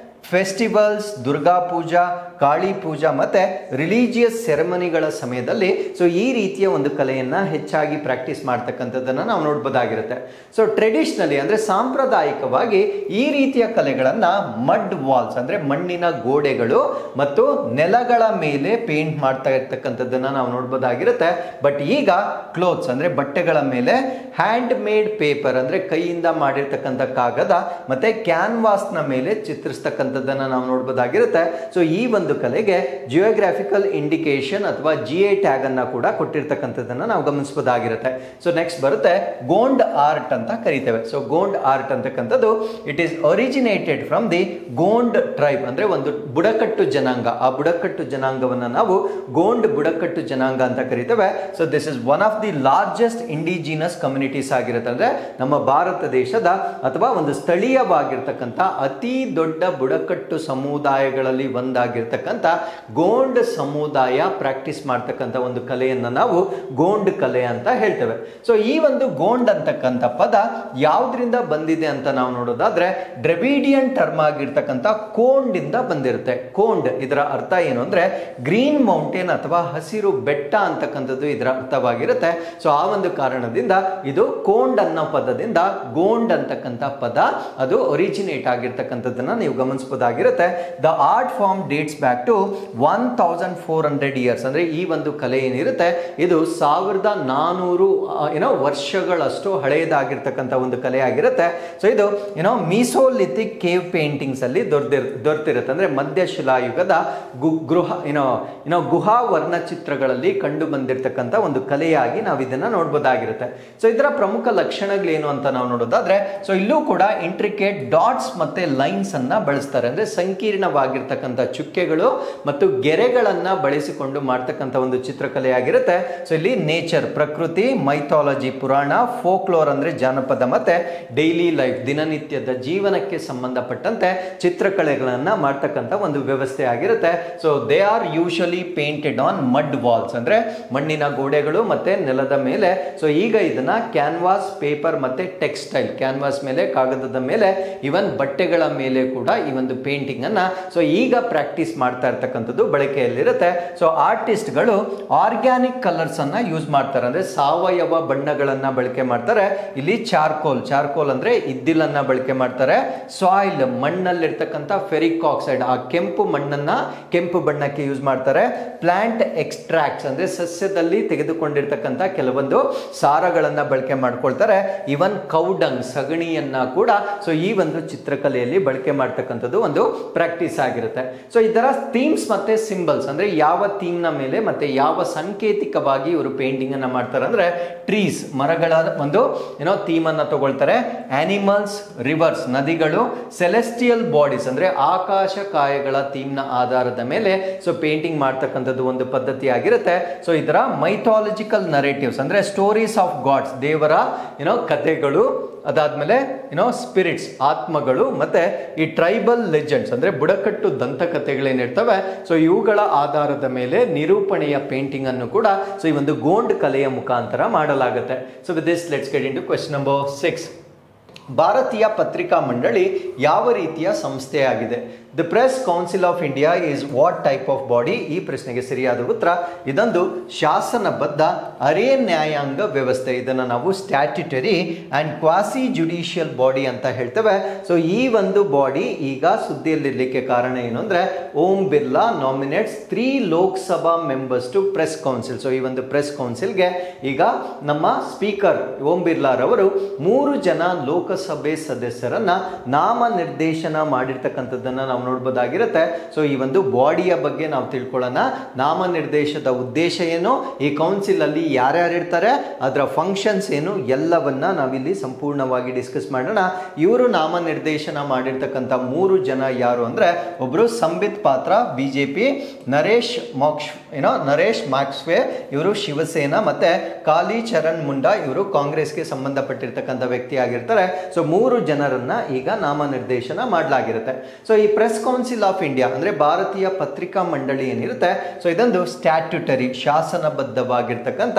ಫೆಸ್ಟಿವಲ್ಸ್, ದುರ್ಗಾ ಪೂಜಾ, ಕಾಳಿ ಪೂಜಾ ಮತ್ತೆ ರಿಲಿಜಿಯಸ್ ಸೆರೆಮನಿಗಳ ಸಮಯದಲ್ಲಿ ಸೊ ಈ ರೀತಿಯ ಒಂದು ಕಲೆಯನ್ನ ಹೆಚ್ಚಾಗಿ ಪ್ರಾಕ್ಟೀಸ್ ಮಾಡ್ತಕ್ಕಂಥದ್ದನ್ನ ನಾವು ನೋಡ್ಬೋದಾಗಿರುತ್ತೆ. ಸೊ ಟ್ರೆಡಿಷನಲಿ ಅಂದ್ರೆ ಸಾಂಪ್ರದಾಯಿಕವಾಗಿ ಈ ರೀತಿಯ ಕಲೆಗಳನ್ನ ಮಡ್ ವಾಲ್ಸ್ ಅಂದ್ರೆ ಮಣ್ಣಿನ ಗೋಡೆಗಳು ಮತ್ತು ನೆಲಗಳ ಮೇಲೆ ಪೇಂಟ್ ಮಾಡ್ತಾ ಇರ್ತಕ್ಕಂಥದ್ದನ್ನ ನಾವು ನೋಡ್ಬೋದಾಗಿರುತ್ತೆ. ಬಟ್ ಈಗ ಕ್ಲೋತ್ಸ್ ಅಂದ್ರೆ ಬಟ್ಟೆಗಳ ಮೇಲೆ ಹ್ಯಾಂಡ್ ಮೇಡ್ ಪೇಪರ್ ಅಂದ್ರೆ ಕೈಯಿಂದ ಮಾಡಿರ್ತಕ್ಕಂಥ ಕಾಗದ ಮತ್ತೆ ಕ್ಯಾನ್ವಾಸ್ ನ ಮೇಲೆ ಚಿತ್ರಿಸ್ತಕ್ಕಂಥದ್ದನ್ನ ನಾವು ನೋಡ್ಬೋದಾಗಿರುತ್ತೆ. ಸೊ ಈ ಒಂದು ಕಲೆಗೆ ಜಿಯೋಗ್ರಾಫಿಕಲ್ ಇಂಡಿಕೇಶನ್ ಅಥವಾ GI ಟ್ಯಾಗ್ ಅನ್ನ ಕೂಡ ಕೊಟ್ಟಿರ್ತಕ್ಕಂಥದ್ದನ್ನ ನಾವು ಗಮನಿಸಬಹುದಾಗಿರುತ್ತೆ. ಸೊ ನೆಕ್ಸ್ಟ್ ಬರುತ್ತೆ ಗೋಂಡ್ ಆರ್ಟ್ ಅಂತ ಕರಿತೇವೆ. ಸೊ ಗೋಂಡ್ ಆರ್ಟ್ ಅಂತಕ್ಕಂಥದ್ದು it is originated from the go and tribe ಅಂದ್ರೆ ಒಂದು ಬುಡಕಟ್ಟು ಜನಾಂಗ. ಆ ಬುಡಕಟ್ಟು ಜನಾಂಗವನ್ನ ನಾವು ಗೋಂಡ್ ಬುಡಕಟ್ಟು ಜನಾಂಗ ಅಂತ ಕರಿತೇವೆ. So this is one of the largest indigenous communities ಆಗಿರುತ್ತೆ. ಅಂದ್ರೆ ನಮ್ಮ ಭಾರತ ದೇಶದ ಅಥವಾ ಒಂದು ಸ್ಥಳೀಯವಾಗಿರ್ತಕ್ಕಂಥ ಅತಿ ದೊಡ್ಡ ಬುಡಕಟ್ಟು ಬುಡಕಟ್ಟು ಸಮುದಾಯಗಳಲ್ಲಿ ಒಂದಾಗಿರ್ತಕ್ಕಂಥ ಗೋಂಡ್ ಸಮುದಾಯ ಪ್ರಾಕ್ಟೀಸ್ ಮಾಡ್ತಕ್ಕಂಥ ಒಂದು ಕಲೆಯನ್ನು ನಾವು ಗೋಂಡ್ ಕಲೆ ಅಂತ ಹೇಳ್ತೇವೆ. ಸೊ ಈ ಒಂದು ಗೋಂಡ್ ಅಂತಕ್ಕಂಥ ಪದ ಯಾವ್ದ್ರಿಂದ ಬಂದಿದೆ ಅಂತ ನಾವು ನೋಡೋದಾದ್ರೆ ಡ್ರೆವಿಡಿಯನ್ ಟರ್ಮ್ ಆಗಿರ್ತಕ್ಕಂಥ ಕೋಂಡ್ ಇಂದ ಬಂದಿರುತ್ತೆ. ಕೋಂಡ್ ಇದರ ಅರ್ಥ ಏನು ಅಂದ್ರೆ ಗ್ರೀನ್ ಮೌಂಟೇನ್ ಅಥವಾ ಹಸಿರು ಬೆಟ್ಟ ಅಂತಕ್ಕಂಥದ್ದು ಇದರ ಅರ್ಥವಾಗಿರುತ್ತೆ. ಸೊ ಆ ಒಂದು ಕಾರಣದಿಂದ ಇದು ಕೋಂಡ್ ಅನ್ನೋ ಪದದಿಂದ ಗೋಂಡ್ ಅಂತಕ್ಕಂಥ ಪದ ಅದು ಒರಿಜಿನೇಟ್ ಆಗಿರ್ತಕ್ಕಂಥದ್ದನ್ನ ನೀವು ಗಮನಿಸಬಹುದಾಗಿರುತ್ತೆ. The art form dates back to 1400 years. ಅಂದ್ರೆ ಈ ಒಂದು ಕಲೆ ಏನಿರುತ್ತೆ ಇದು 1400 ವರ್ಷಗಳಷ್ಟು ಹಳೆಯದಾಗಿರ್ತಕ್ಕಂಥ ಒಂದು ಕಲೆ ಆಗಿರುತ್ತೆ. ಸೊ ಇದು ಮೀಸೋಲಿಥಿಕ್ ಕೇವ್ ಪೇಂಟಿಂಗ್ಸ್ ಅಲ್ಲಿ ದೊರೆತಿರುತ್ತೆ. ಅಂದ್ರೆ ಮಧ್ಯಶಿಲಾಯುಗದ ಗುಹಾ ವರ್ಣಚಿತ್ರಗಳಲ್ಲಿ ಕಂಡು ಬಂದಿರತಕ್ಕಂಥ ಒಂದು ಕಲೆಯಾಗಿ ನಾವು ಇದನ್ನ ನೋಡಬಹುದಾಗಿರುತ್ತೆ. ಸೊ ಇದರ ಪ್ರಮುಖ ಲಕ್ಷಣಗಳೇನು ಅಂತ ನಾವು ನೋಡೋದಾದ್ರೆ ಸೊ ಇಲ್ಲೂ ಕೂಡ ಇಂಟ್ರಿಕೇಟ್ ಡಾಟ್ಸ್ ಮತ್ತೆ ಲೈನ್ಸ್ ಅನ್ನ ಬಳಸ್ತಾರೆ. ಅಂದ್ರೆ ಸಂಕೀರ್ಣವಾಗಿರ್ತಕ್ಕಂಥ ಚುಕ್ಕೆಗಳು ಮತ್ತು ಗೆರೆಗಳನ್ನ ಬಳಸಿಕೊಂಡು ಮಾಡ್ತಕ್ಕಂಥ ಒಂದು ಚಿತ್ರಕಲೆಯಾಗಿರುತ್ತೆ. ಸೊ ಇಲ್ಲಿ ನೇಚರ್ ಪ್ರಕೃತಿ, ಮೈಥಾಲಜಿ ಪುರಾಣ, ಫೋಕ್ಲೋರ್ ಅಂದ್ರೆ ಜಾನಪದ ಮತ್ತೆ ಡೈಲಿ ಲೈಫ್ ದಿನನಿತ್ಯದ ಜೀವನಕ್ಕೆ ಸಂಬಂಧಪಟ್ಟಂತೆ ಚಿತ್ರಕಲೆಗಳನ್ನ ಮಾಡ್ತಕ್ಕಂಥ ಒಂದು ವ್ಯವಸ್ಥೆ ಆಗಿರುತ್ತೆ. So they are usually painted on mud walls ಅಂದ್ರೆ ಮಣ್ಣಿನ ಗೋಡೆಗಳು ಮತ್ತೆ ನೆಲದ ಮೇಲೆ. ಸೊ ಈಗ ಇದನ್ನ ಕ್ಯಾನ್ವಾಸ್, ಪೇಪರ್ ಮತ್ತೆ ಟೆಕ್ಸ್ಟೈಲ್, ಕ್ಯಾನ್ವಾಸ್ ಮೇಲೆ, ಕಾಗದದ ಮೇಲೆ, ಇವನ್ ಬಟ್ಟೆಗಳ ಮೇಲೆ ಕೂಡ ಈ ಒಂದು ಪೇಂಟಿಂಗ್ ಅನ್ನ ಸೊ ಈಗ ಪ್ರಾಕ್ಟೀಸ್ ಮಾಡ್ತಾ ಇರ್ತಕ್ಕಂಥದ್ದು ಬಳಕೆಯಲ್ಲಿರುತ್ತೆ. ಸೊ ಆರ್ಟಿಸ್ಟ್ಗಳು ಆರ್ಗ್ಯಾನಿಕ್ ಕಲರ್ಸ್ ಅನ್ನ ಯೂಸ್ ಮಾಡ್ತಾರೆ. ಅಂದ್ರೆ ಸಾವಯವ ಬಣ್ಣಗಳನ್ನ ಬಳಕೆ ಮಾಡ್ತಾರೆ. ಇಲ್ಲಿ ಚಾರ್ಕೋಲ್ ಅಂದ್ರೆ ಇದ್ದಿಲನ್ನ ಬಳಕೆ ಮಾಡ್ತಾರೆ. ಸಾಯಿಲ್ ಮಣ್ಣಲ್ಲಿರ್ತಕ್ಕಂಥ ಫೆರಿಕ್ ಆಕ್ಸೈಡ್ ಆ ಕೆಂಪು ಮಣ್ಣನ್ನ ಕೆಂಪು ಬಣ್ಣಕ್ಕೆ ಯೂಸ್ ಮಾಡ್ತಾರೆ. ಪ್ಲಾಂಟ್ ಎಕ್ಸ್ಟ್ರಾಕ್ಟ್ಸ್ ಅಂದ್ರೆ ಸಸ್ಯದಲ್ಲಿ ತೆಗೆದುಕೊಂಡಿರ್ತಕ್ಕಂಥ ಕೆಲವೊಂದು ಸಾರಗಳನ್ನ ಬಳಕೆ ಮಾಡ್ಕೊಳ್ತಾರೆ. ಇವನ್ ಕೌಡಂಗ್ ಸಗಣಿಯನ್ನ ಕೂಡ ಸೊ ಈ ಒಂದು ಚಿತ್ರಕಲೆಯಲ್ಲಿ ಬಳಕೆ ಮಾಡ್ತಕ್ಕಂಥದ್ದು ಒಂದು ಪ್ರಾಕ್ಟೀಸ್ ಆಗಿರುತ್ತೆ. ಸೊ ಇದರ ಥೀಮ್ಸ್ ಮತ್ತೆ ಸಿಂಬಲ್ಸ್ ಅಂದ್ರೆ ಯಾವ ಥೀಮ್ ನ ಮೇಲೆ ಮತ್ತೆ ಯಾವ ಸಾಂಕೇತಿಕವಾಗಿ ಇವರು ಪೇಂಟಿಂಗ್ ಅನ್ನ ಮಾಡ್ತಾರೆ ಅಂದ್ರೆ ಟ್ರೀಸ್ ಮರಗಳ ಒಂದು ಥೀಮ್ ಅನ್ನ ತಗೊಳ್ತಾರೆ. ಆನಿಮಲ್ಸ್, ರಿವರ್ಸ್ ನದಿಗಳು, ಸೆಲೆಸ್ಟಿಯಲ್ ಬಾಡೀಸ್ ಅಂದ್ರೆ ಆಕಾಶ ಕಾಯಗಳ ಥೀಮ್ ನ ಆಧಾರದ ಮೇಲೆ ಸೊ ಪೇಂಟಿಂಗ್ ಮಾಡ್ತಕ್ಕಂಥದ್ದು ಒಂದು ಪದ್ಧತಿ ಆಗಿರುತ್ತೆ. ಸೊ ಇದರ ಮೈಥಾಲಜಿಕಲ್ ನರೇಟಿವ್ಸ್ ಅಂದ್ರೆ ಸ್ಟೋರೀಸ್ ಆಫ್ ಗಾಡ್ಸ್ ದೇವರ ಕಥೆಗಳು, ಅದಾದ್ಮೇಲೆ ಸ್ಪಿರಿಟ್ಸ್ ಆತ್ಮಗಳು, ಮತ್ತೆ ಈ ಟ್ರೈಬಲ್ ಲೆಜೆಂಡ್ಸ್ ಅಂದ್ರೆ ಬುಡಕಟ್ಟು ದಂತಕಥೆಗಳೇನಿರ್ತವೆ ಸೊ ಇವುಗಳ ಆಧಾರದ ಮೇಲೆ ನಿರೂಪಣೆಯ ಪೇಂಟಿಂಗ್ ಅನ್ನು ಕೂಡ ಸೊ ಈ ಒಂದು ಗೋಂಡ್ ಕಲೆಯ ಮುಖಾಂತರ ಮಾಡಲಾಗುತ್ತೆ. So with this let's get into question number 6. ಭಾರತೀಯ ಪತ್ರಿಕಾ ಮಂಡಳಿ ಯಾವ ರೀತಿಯ ಸಂಸ್ಥೆಯಾಗಿದೆ? The press council of India is what type of body? ಈ ಪ್ರಶ್ನೆಗೆ ಸರಿಯಾದ ಉತ್ತರ ಇದೊಂದು ಶಾಸನಬದ್ಧ ಅರೆ ನ್ಯಾಯಾಂಗ ವ್ಯವಸ್ಥೆ. ಇದನ್ನು ನಾವು statutory and quasi judicial body ಅಂತ ಹೇಳ್ತೇವೆ. ಸೊ ಈ ಒಂದು ಬಾಡಿ ಈಗ ಸುದ್ದಿಯಲ್ಲಿರ್ಲಿಕ್ಕೆ ಕಾರಣ ಏನು ಅಂದ್ರೆ Om Birla nominates 3 Lok Sabha members to press council. So ಈ ಒಂದು ಪ್ರೆಸ್ ಕೌನ್ಸಿಲ್ಗೆ ಈಗ ನಮ್ಮ ಸ್ಪೀಕರ್ ಓಂ ಬಿರ್ಲಾ ರವರು 3 ಜನ ಲೋಕಸಭೆ ಸದಸ್ಯರನ್ನ ನಾಮನಿರ್ದೇಶನ ಮಾಡಿರ್ತಕ್ಕಂಥದ್ದನ್ನ ನಾವು ನೋಡಬಹುದಾಗಿರುತ್ತೆ. ಸೊ ಈ ಒಂದು ಬಾಡಿಯ ಬಗ್ಗೆ ನಾವು ತಿಳ್ಕೊಳ್ಳೋಣ. ನಾಮನಿರ್ದೇಶದ ಉದ್ದೇಶ ಏನು, ಈ ಕೌನ್ಸಿಲ್ ಅಲ್ಲಿ ಯಾರ್ಯಾರು ಇರ್ತಾರೆ, ಅದರ ಫಂಕ್ಷನ್ಸ್ ಏನು, ಎಲ್ಲವನ್ನ ನಾವಿಲ್ಲಿ ಸಂಪೂರ್ಣವಾಗಿ ಡಿಸ್ಕಸ್ ಮಾಡೋಣ. ಇವರು ನಾಮನಿರ್ದೇಶನ ಮಾಡಿರ್ತಕ್ಕಂಥ 3 ಜನ ಯಾರು ಅಂದ್ರೆ ಒಬ್ರು ಸಂಬಿತ್ ಪಾತ್ರ ಬಿಜೆಪಿ, ನರೇಶ್ ಮಾಕ್ಸ್ವೆ ಇವರು ಶಿವಸೇನಾ, ಮತ್ತೆ ಕಾಲಿ ಚರಣ್ ಮುಂಡಾ ಇವರು ಕಾಂಗ್ರೆಸ್ಗೆ ಸಂಬಂಧಪಟ್ಟಿರ್ತಕ್ಕಂಥ ವ್ಯಕ್ತಿ ಆಗಿರ್ತಾರೆ. ಸೊ 3 ಜನರನ್ನ ಈಗ ನಾಮನಿರ್ದೇಶನ ಮಾಡಲಾಗಿರುತ್ತೆ. ಸೊ ಈ ಪ್ರೆಸ್ ಕೌನ್ಸಿಲ್ ಆಫ್ ಇಂಡಿಯಾ ಅಂದ್ರೆ ಭಾರತೀಯ ಪತ್ರಿಕಾ ಮಂಡಳಿ ಏನಿರುತ್ತೆ ಸೊ ಇದೊಂದು ಸ್ಟ್ಯಾಟ್ಯುಟರಿ ಶಾಸನಬದ್ಧವಾಗಿರ್ತಕ್ಕಂಥ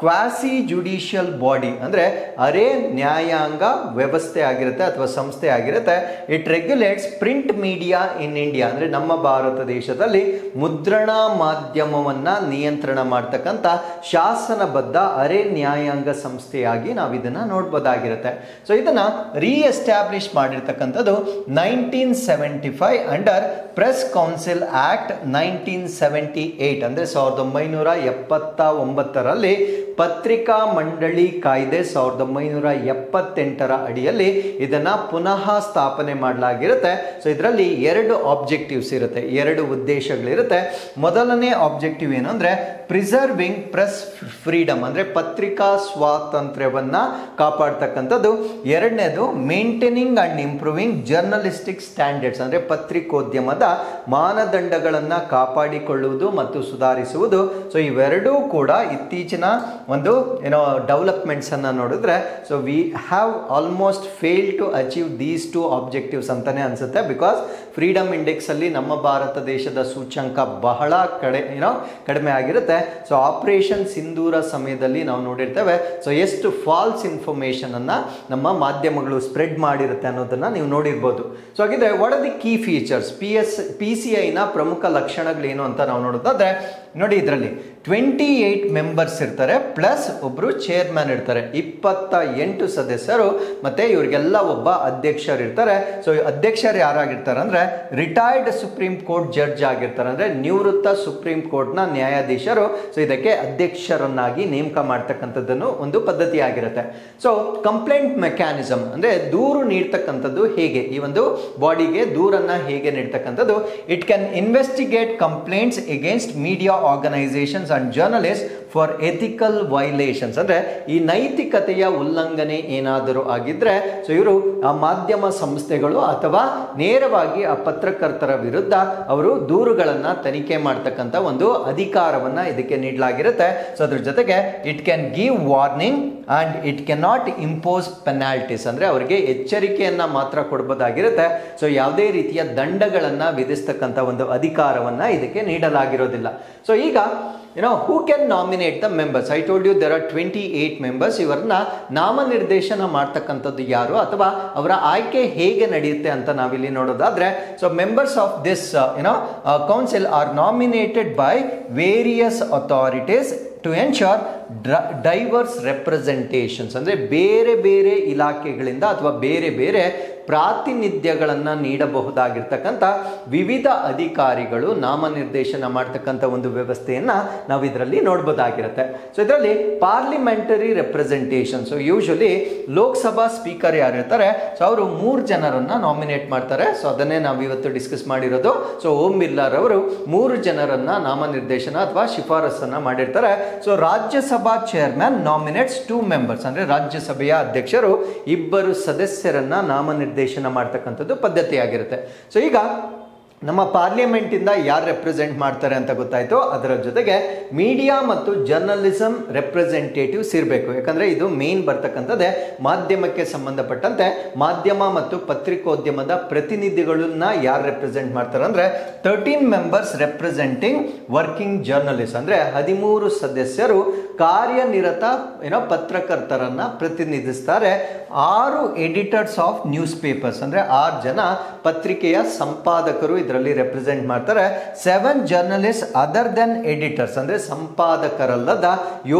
ಕ್ವಾಸಿ ಜುಡಿಷಿಯಲ್ ಬಾಡಿ ಅಂದ್ರೆ ಅರೆ ನ್ಯಾಯಾಂಗ ವ್ಯವಸ್ಥೆ ಆಗಿರುತ್ತೆ ಅಥವಾ ಸಂಸ್ಥೆ ಆಗಿರುತ್ತೆ. It regulates print media in India ಅಂದ್ರೆ ನಮ್ಮ ಭಾರತ ದೇಶದಲ್ಲಿ ಮುದ್ರಣಾ ಮಾಧ್ಯಮವನ್ನ ನಿಯಂತ್ರಣ ಮಾಡ್ತಕ್ಕಂಥ ಶಾಸನಬದ್ಧ ಅರೆ ನ್ಯಾಯಾಂಗ ಸಂಸ್ಥೆಯಾಗಿ ನಾವು ಇದನ್ನ ನೋಡಬಹುದಾಗಿರುತ್ತೆ. ಸೊ ಇದನ್ನ ರೀಎಸ್ಟಾಬ್ಲಿಷ್ ಮಾಡಿರ್ತಕ್ಕಂಥದ್ದು 1975 ಅಂಡರ್ ಪ್ರೆಸ್ ಕೌನ್ಸಿಲ್ ಆಕ್ಟ್ 1978 ಅಂದ್ರೆ 1979ರಲ್ಲಿ ಪತ್ರಿಕಾ ಮಂಡಳಿ ಕಾಯ್ದೆ 1978ರ ಅಡಿಯಲ್ಲಿ ಇದನ್ನ ಪುನಃ ಸ್ಥಾಪನೆ ಮಾಡಲಾಗಿರುತ್ತೆ. ಸೊ ಇದರಲ್ಲಿ 2 ಆಬ್ಜೆಕ್ಟಿವ್ಸ್ ಇರುತ್ತೆ, 2 ಉದ್ದೇಶಗಳಿರುತ್ತೆ. ಮೊದಲನೇ ಆಬ್ಜೆಕ್ಟಿವ್ ಏನು ಅಂದ್ರೆ ಪ್ರಿಸರ್ವಿಂಗ್ ಪ್ರೆಸ್ ಫ್ರೀಡಮ್ ಅಂದ್ರೆ ಪತ್ರಿಕಾ ಸ್ವಾತಂತ್ರ್ಯವನ್ನ ಕಾಪಾಡ್ತಕ್ಕಂಥದ್ದು. ಎರಡನೇದು maintaining and improving journalistic standards ಅಂದ್ರೆ ಪತ್ರಿಕೋದ್ಯಮದ ಮಾನದಂಡಗಳನ್ನ ಕಾಪಾಡಿಕೊಳ್ಳುವುದು ಮತ್ತು ಸುಧಾರಿಸುವುದು. ಸೊ ಇವೆರಡೂ ಕೂಡ ಇತ್ತೀಚಿನ ಒಂದು ಡೆವಲಪ್ಮೆಂಟ್ಸ್ ಅನ್ನ ನೋಡಿದ್ರೆ so we have almost fail to achieve these two objectives ಅಂತಾನೆ ಅನ್ಸುತ್ತೆ. ಬಿಕಾಸ್ ಫ್ರೀಡಮ್ ಇಂಡೆಕ್ಸ್ ಅಲ್ಲಿ ನಮ್ಮ ಭಾರತ ದೇಶದ ಸೂಚ್ಯಂಕ ಬಹಳ ಕಡಿಮೆ ಆಗಿರುತ್ತೆ. ಸೊ ಆಪರೇಷನ್ ಸಿಂಧೂರ ಸಮಯದಲ್ಲಿ ನಾವು ನೋಡಿರ್ತೇವೆ ಸೊ ಎಷ್ಟು ಫಾಲ್ಸ್ ಇನ್ಫಾರ್ಮೇಶನ್ ಅನ್ನ ನಮ್ಮ ಮಾಧ್ಯಮಗಳು ಸ್ಪ್ರೆಡ್ ಮಾಡಿರುತ್ತೆ ಅನ್ನೋದನ್ನ ನೀವು ನೋಡಿರ್ಬೋದು. ಸೊ ಹಾಗಿದ್ರೆ what are the key features, PCI ನ ಪ್ರಮುಖ ಲಕ್ಷಣಗಳೇನು ಅಂತ ನಾವು ನೋಡೋದಾದ್ರೆ ನೋಡಿ, ಇದರಲ್ಲಿ 28 ಮೆಂಬರ್ಸ್ ಇರ್ತಾರೆ ಪ್ಲಸ್ ಒಬ್ರು ಚೇರ್ಮನ್ ಇರ್ತಾರೆ, 28 ಸದಸ್ಯರು ಮತ್ತೆ ಇವರಿಗೆಲ್ಲ ಒಬ್ಬ ಅಧ್ಯಕ್ಷರು ಇರ್ತಾರೆ. ಸೊ ಅಧ್ಯಕ್ಷರು ಯಾರಾಗಿರ್ತಾರೆ ಅಂದ್ರೆ ರಿಟೈರ್ಡ್ ಸುಪ್ರೀಂ ಕೋರ್ಟ್ ಜಡ್ಜ್ ಆಗಿರ್ತಾರೆ, ಅಂದ್ರೆ ನಿವೃತ್ತ ಸುಪ್ರೀಂ ಕೋರ್ಟ್ ನ ನ್ಯಾಯಾಧೀಶರು. ಸೊ ಇದಕ್ಕೆ ಅಧ್ಯಕ್ಷರನ್ನಾಗಿ ನೇಮಕ ಮಾಡ್ತಕ್ಕಂಥದ್ದನ್ನು ಒಂದು ಪದ್ಧತಿ ಆಗಿರುತ್ತೆ. ಸೊ ಕಂಪ್ಲೇಂಟ್ ಮೆಕ್ಯಾನಿಸಮ್ ಅಂದ್ರೆ ದೂರು ನೀಡ್ತಕ್ಕಂಥದ್ದು ಹೇಗೆ, ಈ ಒಂದು ಬಾಡಿಗೆ ದೂರನ್ನ ಹೇಗೆ ನೀಡ್ತಕ್ಕಂಥದ್ದು, it can investigate complaints against media organisations and journalist for ethical violations. ಅಂದ್ರೆ ಈ ನೈತಿಕತೆಯ ಉಲ್ಲಂಘನೆ ಏನಾದರೂ ಆಗಿದ್ರೆ ಸೊ ಇವರು ಆ ಮಾಧ್ಯಮ ಸಂಸ್ಥೆಗಳು ಅಥವಾ ನೇರವಾಗಿ ಆ ಪತ್ರಕರ್ತರ ವಿರುದ್ಧ ಅವರು ದೂರುಗಳನ್ನ ತನಿಖೆ ಮಾಡ್ತಕ್ಕಂಥ ಒಂದು ಅಧಿಕಾರವನ್ನ ಇದಕ್ಕೆ ನೀಡಲಾಗಿರುತ್ತೆ. ಸೊ ಅದ್ರ ಜೊತೆಗೆ it can give warning and it can not impose penalties, ಅಂದ್ರೆ ಅವರಿಗೆ ಎಚ್ಚರಿಕೆಯನ್ನ ಮಾತ್ರ ಕೊಡಬಹುದಾಗಿರುತ್ತೆ. ಸೊ ಯಾವುದೇ ರೀತಿಯ ದಂಡಗಳನ್ನ ವಿಧಿಸ್ತಕ್ಕಂಥ ಒಂದು ಅಧಿಕಾರವನ್ನ ಇದಕ್ಕೆ ನೀಡಲಾಗಿರೋದಿಲ್ಲ. ಸೊ ಈಗ who can nominate the members? I told you there are 28 members. ಇವರನ್ನ ನಾಮನಿರ್ದೇಶನ ಮಾಡ್ತಕ್ಕಂಥದ್ದು ಯಾರು ಅಥವಾ ಅವರ ಆಯ್ಕೆ ಹೇಗೆ ನಡೆಯುತ್ತೆ ಅಂತ ನಾವಿಲ್ಲಿ ನೋಡೋದಾದ್ರೆ, so members of this council are nominated by various authorities to ensure diverse representations. ಅಂದ್ರೆ ಬೇರೆ ಬೇರೆ ಇಲಾಖೆಗಳಿಂದ ಅಥವಾ ಬೇರೆ ಬೇರೆ ಪ್ರಾತಿನಿಧ್ಯಗಳನ್ನು ನೀಡಬಹುದಾಗಿರ್ತಕ್ಕಂಥ ವಿವಿಧ ಅಧಿಕಾರಿಗಳು ನಾಮನಿರ್ದೇಶನ ಮಾಡ್ತಕ್ಕಂಥ ಒಂದು ವ್ಯವಸ್ಥೆಯನ್ನ ನಾವು ಇದರಲ್ಲಿ ನೋಡಬಹುದಾಗಿರುತ್ತೆ. ಸೊ ಇದರಲ್ಲಿ parliamentary representation, so usually Lok Sabha speaker ಯಾರಿರ್ತಾರೆ ಸೊ ಅವರು 3 ಜನರನ್ನ ನಾಮಿನೇಟ್ ಮಾಡ್ತಾರೆ. ಸೊ ಅದನ್ನೇ ನಾವು ಇವತ್ತು ಡಿಸ್ಕಸ್ ಮಾಡಿರೋದು. ಸೊ ಓಂ ಬಿರ್ಲಾ ಅವರು 3 ಜನರನ್ನ ನಾಮನಿರ್ದೇಶನ ಅಥವಾ ಶಿಫಾರಸನ್ನ ಮಾಡಿರ್ತಾರೆ. ಸೊ ರಾಜ್ಯಸಭಾ ಚೇರ್ಮನ್ ನಾಮಿನೇಟ್ಸ್ 2 ಮೆಂಬರ್ಸ್, ಅಂದ್ರೆ ರಾಜ್ಯಸಭೆಯ ಅಧ್ಯಕ್ಷರು 2 ಸದಸ್ಯರನ್ನ ನಾಮನಿರ್ದೇಶನ ಮಾಡ್ತಕ್ಕಂಥದ್ದು ಪದ್ಧತಿ ಆಗಿರುತ್ತೆ. ಸೊ ಈಗ ನಮ್ಮ ಪಾರ್ಲಿಮೆಂಟ್ ಇಂದ ಯಾರು ರೆಪ್ರೆಸೆಂಟ್ ಮಾಡ್ತಾರೆ ಅಂತ ಗೊತ್ತಾಯ್ತು. ಅದರ ಜೊತೆಗೆ ಮೀಡಿಯಾ ಮತ್ತು ಜರ್ನಲಿಸಂ ರೆಪ್ರೆಸೆಂಟೇಟಿವ್ಸ್ ಇರಬೇಕು. ಯಾಕಂದ್ರೆ ಇದು ಮೇನ್ ಬರ್ತಕ್ಕಂಥದ್ದೇ ಮಾಧ್ಯಮಕ್ಕೆ ಸಂಬಂಧಪಟ್ಟಂತೆ ಮಾಧ್ಯಮ ಮತ್ತು ಪತ್ರಿಕೋದ್ಯಮದ ಪ್ರತಿನಿಧಿಗಳನ್ನ ಯಾರು ರೆಪ್ರೆಸೆಂಟ್ ಮಾಡ್ತಾರೆ ಅಂದ್ರೆ 13 ಮೆಂಬರ್ಸ್ ರೆಪ್ರೆಸೆಂಟಿಂಗ್ ವರ್ಕಿಂಗ್ ಜರ್ನಲಿಸ್ಟ್, ಅಂದ್ರೆ 13 ಸದಸ್ಯರು ಕಾರ್ಯನಿರತ ಪತ್ರಕರ್ತರನ್ನ ಪ್ರತಿನಿಧಿಸ್ತಾರೆ. 6 ಎಡಿಟರ್ಸ್ ಆಫ್ ನ್ಯೂಸ್ ಪೇಪರ್ಸ್, ಅಂದ್ರೆ 6 ಜನ ಪತ್ರಿಕೆಯ ಸಂಪಾದಕರು ಇದರಲ್ಲಿ ರೆಪ್ರೆಸೆಂಟ್ ಮಾಡ್ತಾರೆ. 7 ಜರ್ನಲಿಸ್ಟ್ ಅದರ್ ದೆನ್ ಎಡಿಟರ್ಸ್, ಅಂದ್ರೆ ಸಂಪಾದಕರಲ್ಲದ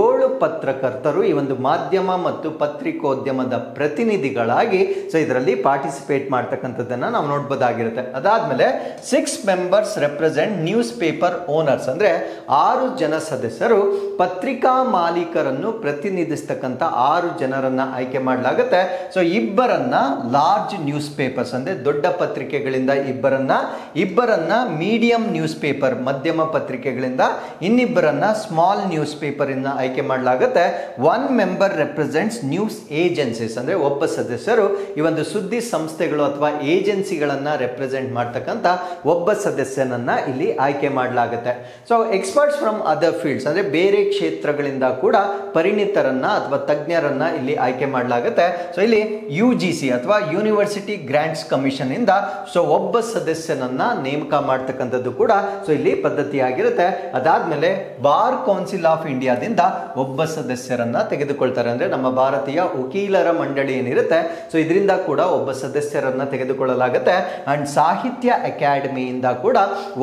7 ಪತ್ರಕರ್ತರು ಈ ಒಂದು ಮಾಧ್ಯಮ ಮತ್ತು ಪತ್ರಿಕೋದ್ಯಮದ ಪ್ರತಿನಿಧಿಗಳಾಗಿ ಸೊ ಇದರಲ್ಲಿ ಪಾರ್ಟಿಸಿಪೇಟ್ ಮಾಡ್ತಕ್ಕಂಥದ್ದನ್ನ ನಾವು ನೋಡಬಹುದಾಗಿರುತ್ತೆ. ಅದಾದ್ಮೇಲೆ 6 members represent news paper owners, ಅಂದ್ರೆ 6 ಜನ ಸದಸ್ಯರು ಪತ್ರಿಕಾ ಮಾಲೀಕರನ್ನು ಪ್ರತಿನಿಧಿಸ್ತಕ್ಕಂಥ 6 ಜನರನ್ನ ಆಯ್ಕೆ ಮಾಡಲಾಗುತ್ತೆ. ಸೊ 2 ಲಾರ್ಜ್ ನ್ಯೂಸ್ ಪೇಪರ್ಸ್, ಅಂದ್ರೆ ದೊಡ್ಡ ಪತ್ರಿಕೆಗಳಿಂದ 2 ಮೀಡಿಯಂ ನ್ಯೂಸ್ ಪೇಪರ್ ಮಧ್ಯಮ ಪತ್ರಿಕೆಗಳಿಂದ, 2 ಸ್ಮಾಲ್ ನ್ಯೂಸ್ ಪೇಪರ್ ಇಂದ ಆಯ್ಕೆ ಮಾಡಲಾಗುತ್ತೆ. 1 ಮೆಂಬರ್ ರೆಪ್ರೆಸೆಂಟ್ಸ್ ನ್ಯೂಸ್ ಏಜೆನ್ಸೀಸ್, ಅಂದ್ರೆ ಒಬ್ಬ ಸದಸ್ಯರು ಈ ಒಂದು ಸುದ್ದಿ ಸಂಸ್ಥೆಗಳು ಅಥವಾ ಏಜೆನ್ಸಿಗಳನ್ನ ರೆಪ್ರೆಸೆಂಟ್ ಮಾಡ್ತಕ್ಕಂಥ ಒಬ್ಬ ಸದಸ್ಯನನ್ನ ಇಲ್ಲಿ ಆಯ್ಕೆ ಮಾಡಲಾಗುತ್ತೆ. So experts from other fields, ಅಂದ್ರೆ ಬೇರೆ ಕ್ಷೇತ್ರಗಳಿಂದ ಕೂಡ ಪರಿಣಿತರನ್ನ ಅಥವಾ ತಜ್ಞರನ್ನ ಇಲ್ಲಿ ಆಯ್ಕೆ ಮಾಡಲಾಗುತ್ತೆ. ಸೊ ಇಲ್ಲಿ UGC ಅಥವಾ ಯೂನಿವರ್ಸಿಟಿ ಗ್ರಾಂಟ್ಸ್ ಕಮಿಷನ್ ಇಂದ ಸೊ ಒಬ್ಬ ಸದಸ್ಯನನ್ನ ನೇಮಕ ಮಾಡ್ತಕ್ಕಂಥದ್ದು ಕೂಡ ಸೊ ಇಲ್ಲಿ ಪದ್ಧತಿ ಆಗಿರುತ್ತೆ. ಅದಾದ್ಮೇಲೆ ಬಾರ್ ಕೌನ್ಸಿಲ್ ಆಫ್ ಇಂಡಿಯಾದಿಂದ ಒಬ್ಬ ಸದಸ್ಯರನ್ನ ತೆಗೆದುಕೊಳ್ತಾರೆ, ಅಂದ್ರೆ ನಮ್ಮ ಭಾರತೀಯ ವಕೀಲರ ಮಂಡಳಿ ಏನಿರುತ್ತೆ ಸೊ ಇದರಿಂದ ಕೂಡ ಒಬ್ಬ ಸದಸ್ಯರನ್ನ ತೆಗೆದುಕೊಳ್ಳಲಾಗುತ್ತೆ. ಅಂಡ್ ಸಾಹಿತ್ಯ ಅಕಾಡೆಮಿಯಿಂದ ಕೂಡ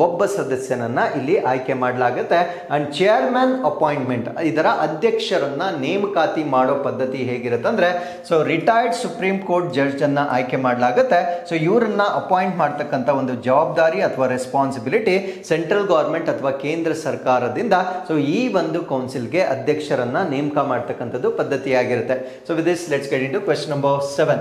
ಒಬ್ಬ ಸದಸ್ಯನನ್ನ ಇಲ್ಲಿ ಆಯ್ಕೆ ಮಾಡಲಾಗುತ್ತೆ. ಅಂಡ್ ಚೇರ್ಮನ್ ಅಪಾಯಿಂಟ್ಮೆಂಟ್, ಇದರ ಅಧ್ಯಕ್ಷರನ್ನ ನೇಮಕಾತಿ ಮಾಡೋ ಪದ್ಧತಿ ಹೇಗಿರುತ್ತೆ ಅಂದ್ರೆ so retired supreme court judge ಅನ್ನ ಆಯ್ಕೆ ಮಾಡಲಾಗುತ್ತೆ. ಸೊ ಇವರನ್ನ ಅಪಾಯಿಂಟ್ ಮಾಡ್ತಕ್ಕಂಥ ಒಂದು ಜವಾಬ್ದಾರಿ ಅಥವಾ ರೆಸ್ಪಾನ್ಸಿಬಿಲಿಟಿ ಸೆಂಟ್ರಲ್ ಗವರ್ಮೆಂಟ್ ಅಥವಾ ಕೇಂದ್ರ ಸರ್ಕಾರದಿಂದ ಸೊ ಈ ಒಂದು ಕೌನ್ಸಿಲ್ಗೆ ಅಧ್ಯಕ್ಷರನ್ನ ನೇಮಕ ಮಾಡ್ತಕ್ಕಂಥದ್ದು ಪದ್ಧತಿಯಾಗಿರುತ್ತೆ. So with this let's get into question number 7.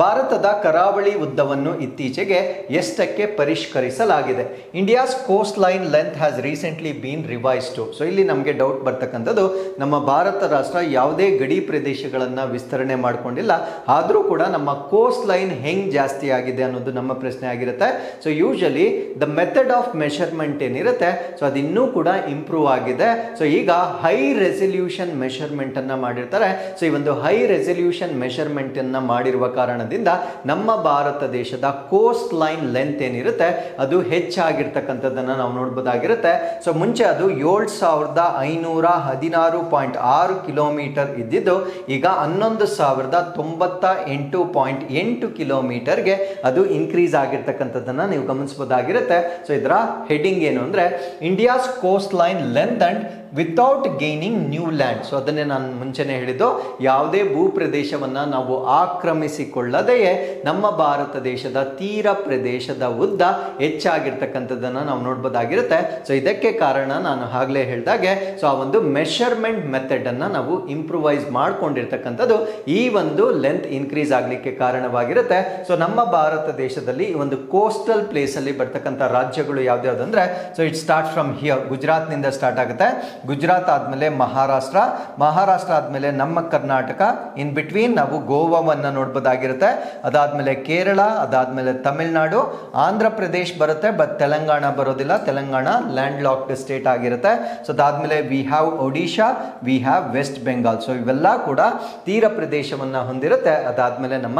ಭಾರತದ ಕರಾವಳಿ ಉದ್ದವನ್ನು ಇತ್ತೀಚೆಗೆ ಎಷ್ಟಕ್ಕೆ ಪರಿಷ್ಕರಿಸಲಾಗಿದೆ? India's coast line length has recently been revise to. So ಇಲ್ಲಿ ನಮಗೆ ಡೌಟ್ ಬರ್ತಕ್ಕಂಥದ್ದು, ನಮ್ಮ ಭಾರತ ರಾಷ್ಟ್ರ ಯಾವುದೇ ಗಡಿ ಪ್ರದೇಶಗಳನ್ನು ವಿಸ್ತರಣೆ ಮಾಡಿಕೊಂಡಿಲ್ಲ, ಆದರೂ ಕೂಡ ನಮ್ಮ ಕೋಸ್ಟ್ ಲೈನ್ ಹೆಂಗೆ ಜಾಸ್ತಿ ಆಗಿದೆ ಅನ್ನೋದು ನಮ್ಮ ಪ್ರಶ್ನೆ ಆಗಿರುತ್ತೆ. So usually the method of measurement ಏನಿರುತ್ತೆ, ಸೊ ಅದು ಇನ್ನೂ ಕೂಡ ಇಂಪ್ರೂವ್ ಆಗಿದೆ. ಸೊ ಈಗ ಹೈ ರೆಸಲ್ಯೂಷನ್ ಮೆಷರ್ಮೆಂಟ್ ಅನ್ನ ಮಾಡಿರ್ತಾರೆ. ಸೊ ಈ ಒಂದು ಹೈ ರೆಸಲ್ಯೂಷನ್ ಮೆಷರ್ಮೆಂಟ್ ಅನ್ನ ಮಾಡಿರುವ ಕಾರಣದಿಂದ ನಮ್ಮ ಭಾರತ ದೇಶದ ಕೋಸ್ಟ್ ಲೈನ್ ಲೆಂತ್ ಏನಿರುತ್ತೆ ಅದು ಹೆಚ್ಚಾಗಿರ್ತಕ್ಕಂಥದ್ದನ್ನ ನಾವು ನೋಡ್ಬೋದಾಗಿರುತ್ತೆ. ಸೊ ಮುಂಚೆ ಅದು 7516.6 ಕಿಲೋಮೀಟರ್ ಇದ್ದಿದ್ದು ಈಗ 11,098.8 ಕಿಲೋಮೀಟರ್ಗೆ ಅದು ಇನ್ಕ್ರೀಸ್ ಆಗಿರ್ತಕ್ಕಂಥದ್ದನ್ನ ನೀವು ಗಮನಿಸಬಹುದಾಗಿರುತ್ತೆ. ಸೊ ಇದರ ಹೆಡಿಂಗ್ ಏನು ಅಂದ್ರೆ India's coast line length and without gaining new land. So ಅದನ್ನೇ ನಾನು ಮುಂಚೆನೆ ಹೇಳಿದ್ದು, ಯಾವುದೇ ಭೂ ಪ್ರದೇಶವನ್ನ ನಾವು ಆಕ್ರಮಿಸಿಕೊಳ್ಳದೆಯೇ ನಮ್ಮ ಭಾರತ ದೇಶದ ತೀರ ಪ್ರದೇಶದ ಉದ್ದ ಹೆಚ್ಚಾಗಿರ್ತಕ್ಕಂಥದ್ದನ್ನ ನಾವು ನೋಡ್ಬೋದಾಗಿರುತ್ತೆ. ಸೊ ಇದಕ್ಕೆ ಕಾರಣ ನಾನು ಆಗ್ಲೇ ಹೇಳಿದಾಗೆ, ಸೊ ಆ ಒಂದು ಮೆಷರ್ಮೆಂಟ್ ಮೆಥಡ್ ಅನ್ನ ನಾವು ಇಂಪ್ರೂವೈಸ್ ಮಾಡ್ಕೊಂಡಿರ್ತಕ್ಕಂಥದ್ದು ಈ ಒಂದು ಲೆಂತ್ ಇನ್ಕ್ರೀಸ್ ಆಗ್ಲಿಕ್ಕೆ ಕಾರಣವಾಗಿರುತ್ತೆ. ಸೊ ನಮ್ಮ ಭಾರತ ದೇಶದಲ್ಲಿ ಈ ಒಂದು ಕೋಸ್ಟಲ್ ಪ್ಲೇಸ್ ಅಲ್ಲಿ ಬರ್ತಕ್ಕಂಥ ರಾಜ್ಯಗಳು ಯಾವ್ದಾವ್ದಂದ್ರೆ, so it start from here, Gujarat ನಿಂದ ಸ್ಟಾರ್ಟ್ ಆಗುತ್ತೆ. ಗುಜರಾತ್ ಆದ್ಮೇಲೆ ಮಹಾರಾಷ್ಟ್ರ, ಮಹಾರಾಷ್ಟ್ರ ಆದ್ಮೇಲೆ ನಮ್ಮ ಕರ್ನಾಟಕ, ಇನ್ ಬಿಟ್ವೀನ್ ನಾವು ಗೋವಾವನ್ನ ನೋಡ್ಬೋದಾಗಿರುತ್ತೆ. ಅದಾದ್ಮೇಲೆ ಕೇರಳ, ಅದಾದ್ಮೇಲೆ ತಮಿಳುನಾಡು, ಆಂಧ್ರ ಪ್ರದೇಶ್ ಬರುತ್ತೆ, ಬಟ್ ತೆಲಂಗಾಣ ಬರೋದಿಲ್ಲ, ತೆಲಂಗಾಣ ಲ್ಯಾಂಡ್ ಲಾಕ್ಡ್ ಸ್ಟೇಟ್ ಆಗಿರುತ್ತೆ. ಸೊ ಅದಾದ್ಮೇಲೆ we have Odisha, we have West Bengal. So ಇವೆಲ್ಲ ಕೂಡ ತೀರ ಪ್ರದೇಶವನ್ನ ಹೊಂದಿರುತ್ತೆ. ಅದಾದ್ಮೇಲೆ ನಮ್ಮ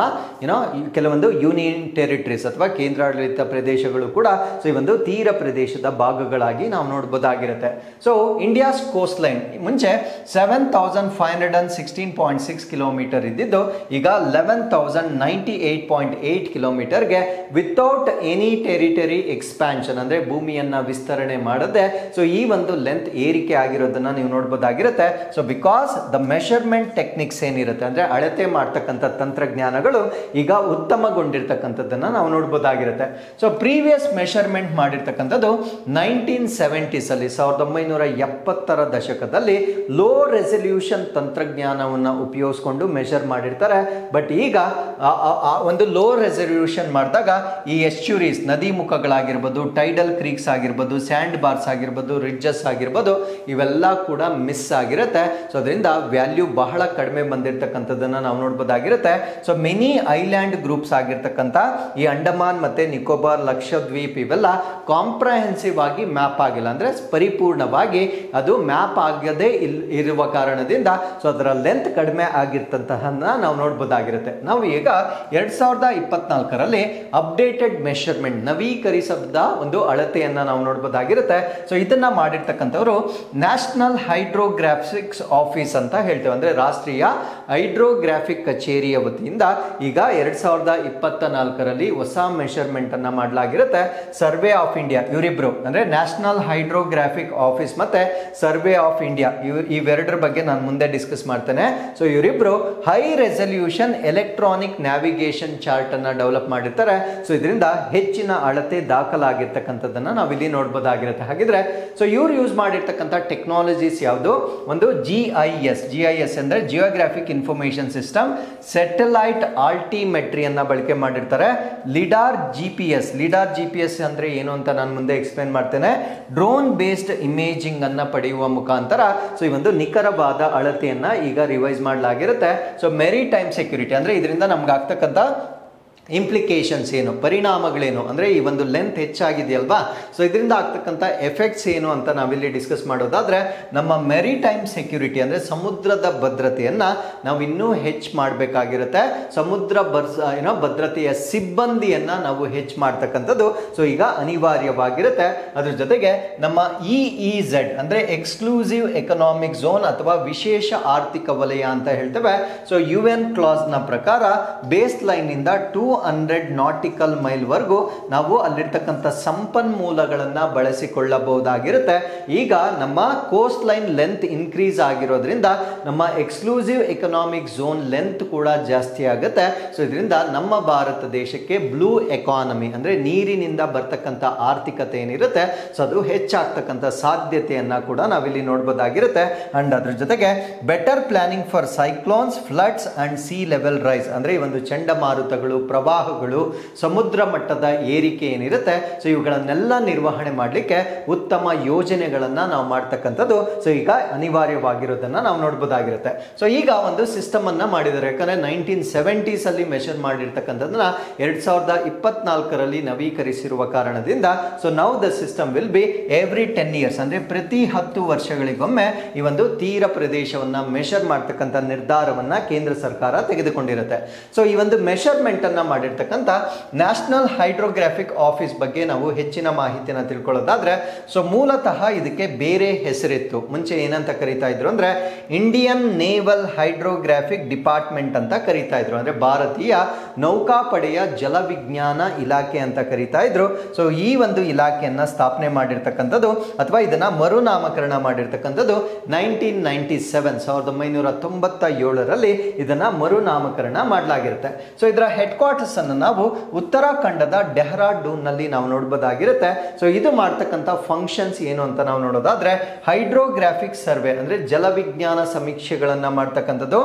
ಕೆಲವೊಂದು ಯೂನಿಯನ್ ಟೆರಿಟರೀಸ್ ಅಥವಾ ಕೇಂದ್ರಾಡಳಿತ ಪ್ರದೇಶಗಳು ಕೂಡ ಸೊ ಈ ಒಂದು ತೀರ ಪ್ರದೇಶದ ಭಾಗಗಳಾಗಿ ನಾವು ನೋಡ್ಬೋದಾಗಿರುತ್ತೆ. ಸೊ ಇಂಡಿಯಾಸ್ ಕೋಸ್ಟ್ ಲೈನ್ ಮುಂಚೆ 7516.6 ಕಿಲೋಮೀಟರ್ ಇದ್ದಿದ್ದು ಈಗ 11,098.8 ಕಿಲೋಮೀಟರ್ಗೆ ವಿತೌಟ್ ಎನಿ ಟೆರಿಟರಿ ಎಕ್ಸ್ಪ್ಯಾನ್ಷನ್ ಅಂದ್ರೆ ಭೂಮಿಯನ್ನ ವಿಸ್ತರಣೆ ಮಾಡದೆ ಸೊ ಈ ಒಂದು ಲೆಂತ್ ಏರಿಕೆ ಆಗಿರೋದನ್ನ ನೀವು ನೋಡಬಹುದಾಗಿರುತ್ತೆ. So because the measurement techniques ಏನಿರುತ್ತೆ ಅಂದ್ರೆ ಅಳತೆ ಮಾಡ್ತಕ್ಕಂಥ ತಂತ್ರಜ್ಞಾನಗಳು ಈಗ ಉತ್ತಮಗೊಂಡಿರ್ತಕ್ಕಂಥದ್ದನ್ನ ನಾವು ನೋಡಬಹುದಾಗಿರುತ್ತೆ. ಸೊ ಪ್ರೀವಿಯಸ್ ಮೆಷರ್ಮೆಂಟ್ ಮಾಡಿರ್ತಕ್ಕಂಥದ್ದು 1970s ಅಲ್ಲಿ 1970ರ ದಶಕದಲ್ಲಿ ಲೋ ರೆಸಲ್ಯೂಷನ್ ತಂತ್ರಜ್ಞಾನವನ್ನು ಉಪಯೋಗಿಸಿಕೊಂಡು ಮೆಷರ್ ಮಾಡಿರ್ತಾರೆ. ಬಟ್ ಈಗ ಒಂದು ಲೋ ರೆಸಲ್ಯೂಷನ್ ಮಾಡಿದಾಗ ಈ ಎಸ್ಚುರೀಸ್ ನದಿ ಮುಖಗಳಾಗಿರ್ಬೋದು, ಟೈಡಲ್ ಕ್ರೀಕ್ಸ್ ಆಗಿರ್ಬೋದು, ಸ್ಯಾಂಡ್ ಬಾರ್ಸ್ ಆಗಿರ್ಬೋದು, ರಿಡ್ಜಸ್ ಆಗಿರ್ಬೋದು, ಇವೆಲ್ಲ ಕೂಡ ಮಿಸ್ ಆಗಿರುತ್ತೆ. ಸೊ ಅದರಿಂದ ವ್ಯಾಲ್ಯೂ ಬಹಳ ಕಡಿಮೆ ಬಂದಿರತಕ್ಕಂಥದ್ದನ್ನ ನಾವು ನೋಡ್ಬೋದಾಗಿರುತ್ತೆ. ಸೊ ಮೆನಿ ಐಲ್ಯಾಂಡ್ ಗ್ರೂಪ್ಸ್ ಆಗಿರ್ತಕ್ಕಂಥ ಈ ಅಂಡಮಾನ್ ಮತ್ತೆ ನಿಕೋಬಾರ್, ಲಕ್ಷದ್ವೀಪ್ ಇವೆಲ್ಲ ಕಾಂಪ್ರಹೆನ್ಸಿವ್ ಆಗಿ ಮ್ಯಾಪ್ ಆಗಿಲ್ಲ, ಅಂದ್ರೆ ಪರಿಪೂರ್ಣವಾಗಿ ಅದು ಮ್ಯಾಪ್ ಆಗದೆ ಇರುವ ಕಾರಣದಿಂದ ಸೊ ಅದರ ಲೆಂತ್ ಕಡಿಮೆ ಆಗಿರ್ತಂತಹ ನಾವು ನೋಡ್ಬೋದಾಗಿರುತ್ತೆ. ನಾವು ಈಗ 2024ರಲ್ಲಿ ಅಪ್ಡೇಟೆಡ್ ಮೆಷರ್ಮೆಂಟ್ ನವೀಕರಿಸಿದ ಒಂದು ಅಳತೆಯನ್ನ ನಾವು ನೋಡ್ಬೋದಾಗಿರುತ್ತೆ. ಸೊ ಇದನ್ನ ಮಾಡಿರ್ತಕ್ಕಂಥವ್ರು ನ್ಯಾಷನಲ್ ಹೈಡ್ರೋಗ್ರಾಫಿಕ್ಸ್ ಆಫೀಸ್ ಅಂತ ಹೇಳ್ತೇವೆ, ಅಂದ್ರೆ ರಾಷ್ಟ್ರೀಯ ಹೈಡ್ರೋಗ್ರಾಫಿಕ್ ಕಚೇರಿಯ ವತಿಯಿಂದ ಈಗ 2024ರಲ್ಲಿ ಹೊಸ ಮೆಷರ್ಮೆಂಟ್ ಅನ್ನ ಮಾಡಲಾಗಿರುತ್ತೆ. ಸರ್ವೆ ಆಫ್ ಇಂಡಿಯಾ ಇವರಿಬ್ರು ಅಂದ್ರೆ ನ್ಯಾಷನಲ್ ಹೈಡ್ರೋಗ್ರಾಫಿಕ್ ಆಫೀಸ್ ಮತ್ತೆ ಸರ್ವೆ ಆಫ್ ಇಂಡಿಯಾ ಇವೆರಡರ ಬಗ್ಗೆ ನಾನು ಮುಂದೆ ಡಿಸ್ಕಸ್ ಮಾಡ್ತೇನೆ. ಸೊ ಇವರಿಬ್ರು high resolution electronic navigation chart ಅನ್ನ ಡೆವಲಪ್ ಮಾಡಿರ್ತಾರೆ. ಸೊ ಇದರಿಂದ ಹೆಚ್ಚಿನ ಅಳತೆ ದಾಖಲಾಗಿರ್ತಕ್ಕಂಥದ್ದನ್ನ ನಾವು ಇಲ್ಲಿ ನೋಡಬಹುದಾಗಿರುತ್ತೆ. ಹಾಗಿದ್ರೆ ಸೊ ಇವ್ರು ಯೂಸ್ ಮಾಡಿರ್ತಕ್ಕಂಥ ಟೆಕ್ನಾಲಜೀಸ್ ಯಾವುದು? ಒಂದು GIS ಅಂದ್ರೆ ಜಿಯೋಗ್ರಾಫಿಕ್ ಇನ್ಫಾರ್ಮೇಶನ್ ಸಿಸ್ಟಮ್, ಸ್ಯಾಟಲೈಟ್ ಆಲ್ಟಿಮೆಟ್ರಿಯನ್ನ ಬಳಕೆ ಮಾಡಿರ್ತಾರೆ. ಲಿಡಾರ್ GPS ಅಂದ್ರೆ ಏನು ಅಂತ ನಾನು ಮುಂದೆ ಎಕ್ಸ್ಪ್ಲೇನ್ ಮಾಡ್ತೇನೆ. ಡ್ರೋನ್ ಬೇಸ್ಡ್ ಇಮೇಜಿಂಗ್ ಅನ್ನ ಪಡೆಯುವ ಮುಖಾಂತರ ಸೊ ಈ ಒಂದು ನಿಖರವಾದ ಅಳತೆಯನ್ನ ಈಗ ರಿವೈಸ್ ಮಾಡಲಾಗಿರುತ್ತೆ. ಸೊ ಮೆರಿಟೈಮ್ ಸೆಕ್ಯೂರಿಟಿ ಅಂದ್ರೆ ಇದರಿಂದ ನಮ್ಗೆ ಆಗ್ತಕ್ಕಂಥ ಇಂಪ್ಲಿಕೇಶನ್ಸ್ ಏನು, ಪರಿಣಾಮಗಳೇನು, ಅಂದರೆ ಈ ಒಂದು ಲೆಂತ್ ಹೆಚ್ಚಾಗಿದೆಯಲ್ವಾ, ಸೊ ಇದರಿಂದ ಆಗ್ತಕ್ಕಂಥ ಎಫೆಕ್ಟ್ಸ್ ಏನು ಅಂತ ನಾವಿಲ್ಲಿ ಡಿಸ್ಕಸ್ ಮಾಡೋದಾದ್ರೆ, ನಮ್ಮ ಮೆರಿಟೈಮ್ ಸೆಕ್ಯೂರಿಟಿ ಅಂದರೆ ಸಮುದ್ರದ ಭದ್ರತೆಯನ್ನು ನಾವು ಇನ್ನೂ ಹೆಚ್ಚು ಮಾಡಬೇಕಾಗಿರುತ್ತೆ. ಸಮುದ್ರ ಭದ್ರತೆಯ ಸಿಬ್ಬಂದಿಯನ್ನು ನಾವು ಹೆಚ್ಚು ಮಾಡ್ತಕ್ಕಂಥದ್ದು ಸೊ ಈಗ ಅನಿವಾರ್ಯವಾಗಿರುತ್ತೆ. ಅದ್ರ ಜೊತೆಗೆ ನಮ್ಮ EEZ ಅಂದರೆ ಎಕ್ಸ್ಕ್ಲೂಸಿವ್ ಎಕನಾಮಿಕ್ ಝೋನ್ ಅಥವಾ ವಿಶೇಷ ಆರ್ಥಿಕ ವಲಯ ಅಂತ ಹೇಳ್ತೇವೆ. ಸೊ UN ಕ್ಲಾಸ್ನ ಪ್ರಕಾರ ಬೇಸ್ ಲೈನ್ ಇಂದ 2 200 ನಾಟಿಕಲ್ ಮೈಲ್ ವರೆಗೂ ನಾವು ಅಲ್ಲಿರ್ತಕ್ಕಂಥ ಸಂಪನ್ಮೂಲಗಳನ್ನ ಬಳಸಿಕೊಳ್ಳಬಹುದಾಗಿರುತ್ತೆ. ಈಗ ನಮ್ಮ ಕೋಸ್ಟ್ ಲೈನ್ ಲೆಂತ್ ಇನ್ಕ್ರೀಸ್ ಆಗಿರೋದ್ರಿಂದ ನಮ್ಮ ಎಕ್ಸ್ಕ್ಲೂಸಿವ್ ಎಕನಾಮಿಕ್ ಝೋನ್ ಲೆಂತ್ ಕೂಡ ಜಾಸ್ತಿ ಆಗುತ್ತೆ. ಸೊ ಇದರಿಂದ ನಮ್ಮ ಭಾರತ ದೇಶಕ್ಕೆ ಬ್ಲೂ ಎಕಾನಮಿ ಅಂದ್ರೆ ನೀರಿನಿಂದ ಬರ್ತಕ್ಕಂಥ ಆರ್ಥಿಕತೆ ಏನಿರುತ್ತೆ ಸೊ ಅದು ಹೆಚ್ಚಾಗ್ತಕ್ಕಂಥ ಸಾಧ್ಯತೆಯನ್ನ ಕೂಡ ನಾವಿಲ್ಲಿ ನೋಡಬಹುದಾಗಿರುತ್ತೆ. ಅಂಡ್ ಅದ್ರ ಜೊತೆಗೆ better planning for cyclones, floods and sea level rise ಅಂದ್ರೆ ಈ ಒಂದು ಚಂಡಮಾರುತಗಳು, ಪ್ರವಾಹಗಳು, ಸಮುದ್ರ ಮಟ್ಟದ ಏರಿಕೆ ಏನಿರುತ್ತೆ ಸೊ ಇವುಗಳನ್ನೆಲ್ಲ ನಿರ್ವಹಣೆ ಮಾಡಲಿಕ್ಕೆ ಉತ್ತಮ ಯೋಜನೆಗಳನ್ನ ನಾವು ಮಾಡ್ತಕ್ಕಂಥದ್ದು ಸೊ ಈಗ ಅನಿವಾರ್ಯವಾಗಿರೋದನ್ನ ನಾವು ನೋಡಬಹುದಾಗಿರುತ್ತೆ. ಸೊ ಈಗ ಒಂದು ಸಿಸ್ಟಮ್ ಅನ್ನ ಮಾಡಿದ್ದಾರೆ. ಯಾಕಂದ್ರೆ 1970s ಅಲ್ಲಿ ಮೆಷರ್ ಮಾಡಿರ್ತಕ್ಕಂಥದ್ದನ್ನ 2024ರಲ್ಲಿ ನವೀಕರಿಸಿರುವ ಕಾರಣದಿಂದ so now the system will be every 10 years ಅಂದ್ರೆ ಪ್ರತಿ 10 ವರ್ಷಗಳಿಗೊಮ್ಮೆ ಈ ಒಂದು ತೀರ ಪ್ರದೇಶವನ್ನ ಮೆಷರ್ ಮಾಡ್ತಕ್ಕಂಥ ನಿರ್ಧಾರವನ್ನ ಕೇಂದ್ರ ಸರ್ಕಾರ ತೆಗೆದುಕೊಂಡಿರುತ್ತೆ. ಸೊ ಈ ಒಂದು ಮೆಷರ್ಮೆಂಟ್ ಅನ್ನ ಮಾಡಿರ್ತಕ್ಕಂಥ ನ್ಯಾಷನಲ್ ಹೈಡ್ರೋಗ್ರಾಫಿಕ್ ಆಫೀಸ್ ಬಗ್ಗೆ ನಾವು ಹೆಚ್ಚಿನ ಮಾಹಿತಿಯನ್ನು ತಿಳ್ಕೊಳ್ಳೋದಾದ್ರೆ ಸೊ ಮೂಲತಃ ಇದಕ್ಕೆ ಬೇರೆ ಹೆಸರಿತ್ತು. ಮುಂಚೆ ಏನಂತ ಕರೀತಾ ಇದ್ರು ಅಂದ್ರೆ ಇಂಡಿಯನ್ ನೇವಲ್ ಹೈಡ್ರೋಗ್ರಾಫಿಕ್ ಡಿಪಾರ್ಟ್ಮೆಂಟ್ ಅಂತ ಕರೀತಾ ಇದ್ರು. ಅಂದ್ರೆ ಭಾರತೀಯ ನೌಕಾಪಡೆಯ ಜಲವಿಜ್ಞಾನ ಇಲಾಖೆ ಅಂತ ಕರೀತಾ ಇದ್ರು. ಸೊ ಈ ಒಂದು ಇಲಾಖೆಯನ್ನ ಸ್ಥಾಪನೆ ಮಾಡಿರ್ತಕ್ಕಂಥದ್ದು ಅಥವಾ ಇದನ್ನ ಮರುನಾಮಕರಣ ಮಾಡಿರ್ತಕ್ಕಂಥದ್ದು 1997ರಲ್ಲಿ ಇದನ್ನ ಮರುನಾಮಕರಣ ಮಾಡಲಾಗಿರುತ್ತೆ. ಸೊ ಇದರ ಹೆಡ್ ಕ್ವಾರ್ಟರ್ಸ್ ಅನ್ನು ನಾವು ಉತ್ತರಾಖಂಡದ ಡೆಹ್ರಾಡೂನ್ ನಲ್ಲಿ ನಾವು ನೋಡಬಹುದಾಗಿರುತ್ತೆ. ಸೊ ಇದು ಮಾಡ್ತಕ್ಕಂಥ ಫಂಕ್ಷನ್ಸ್ ಏನು ಅಂತ ನಾವು ನೋಡೋದಾದ್ರೆ ಹೈಡ್ರೋಗ್ರಾಫಿಕ್ ಸರ್ವೆ ಅಂದ್ರೆ ಜಲವಿಜ್ಞಾನ ಸಮೀಕ್ಷೆಗಳನ್ನ ಮಾಡ್ತಕ್ಕಂಥದ್ದು,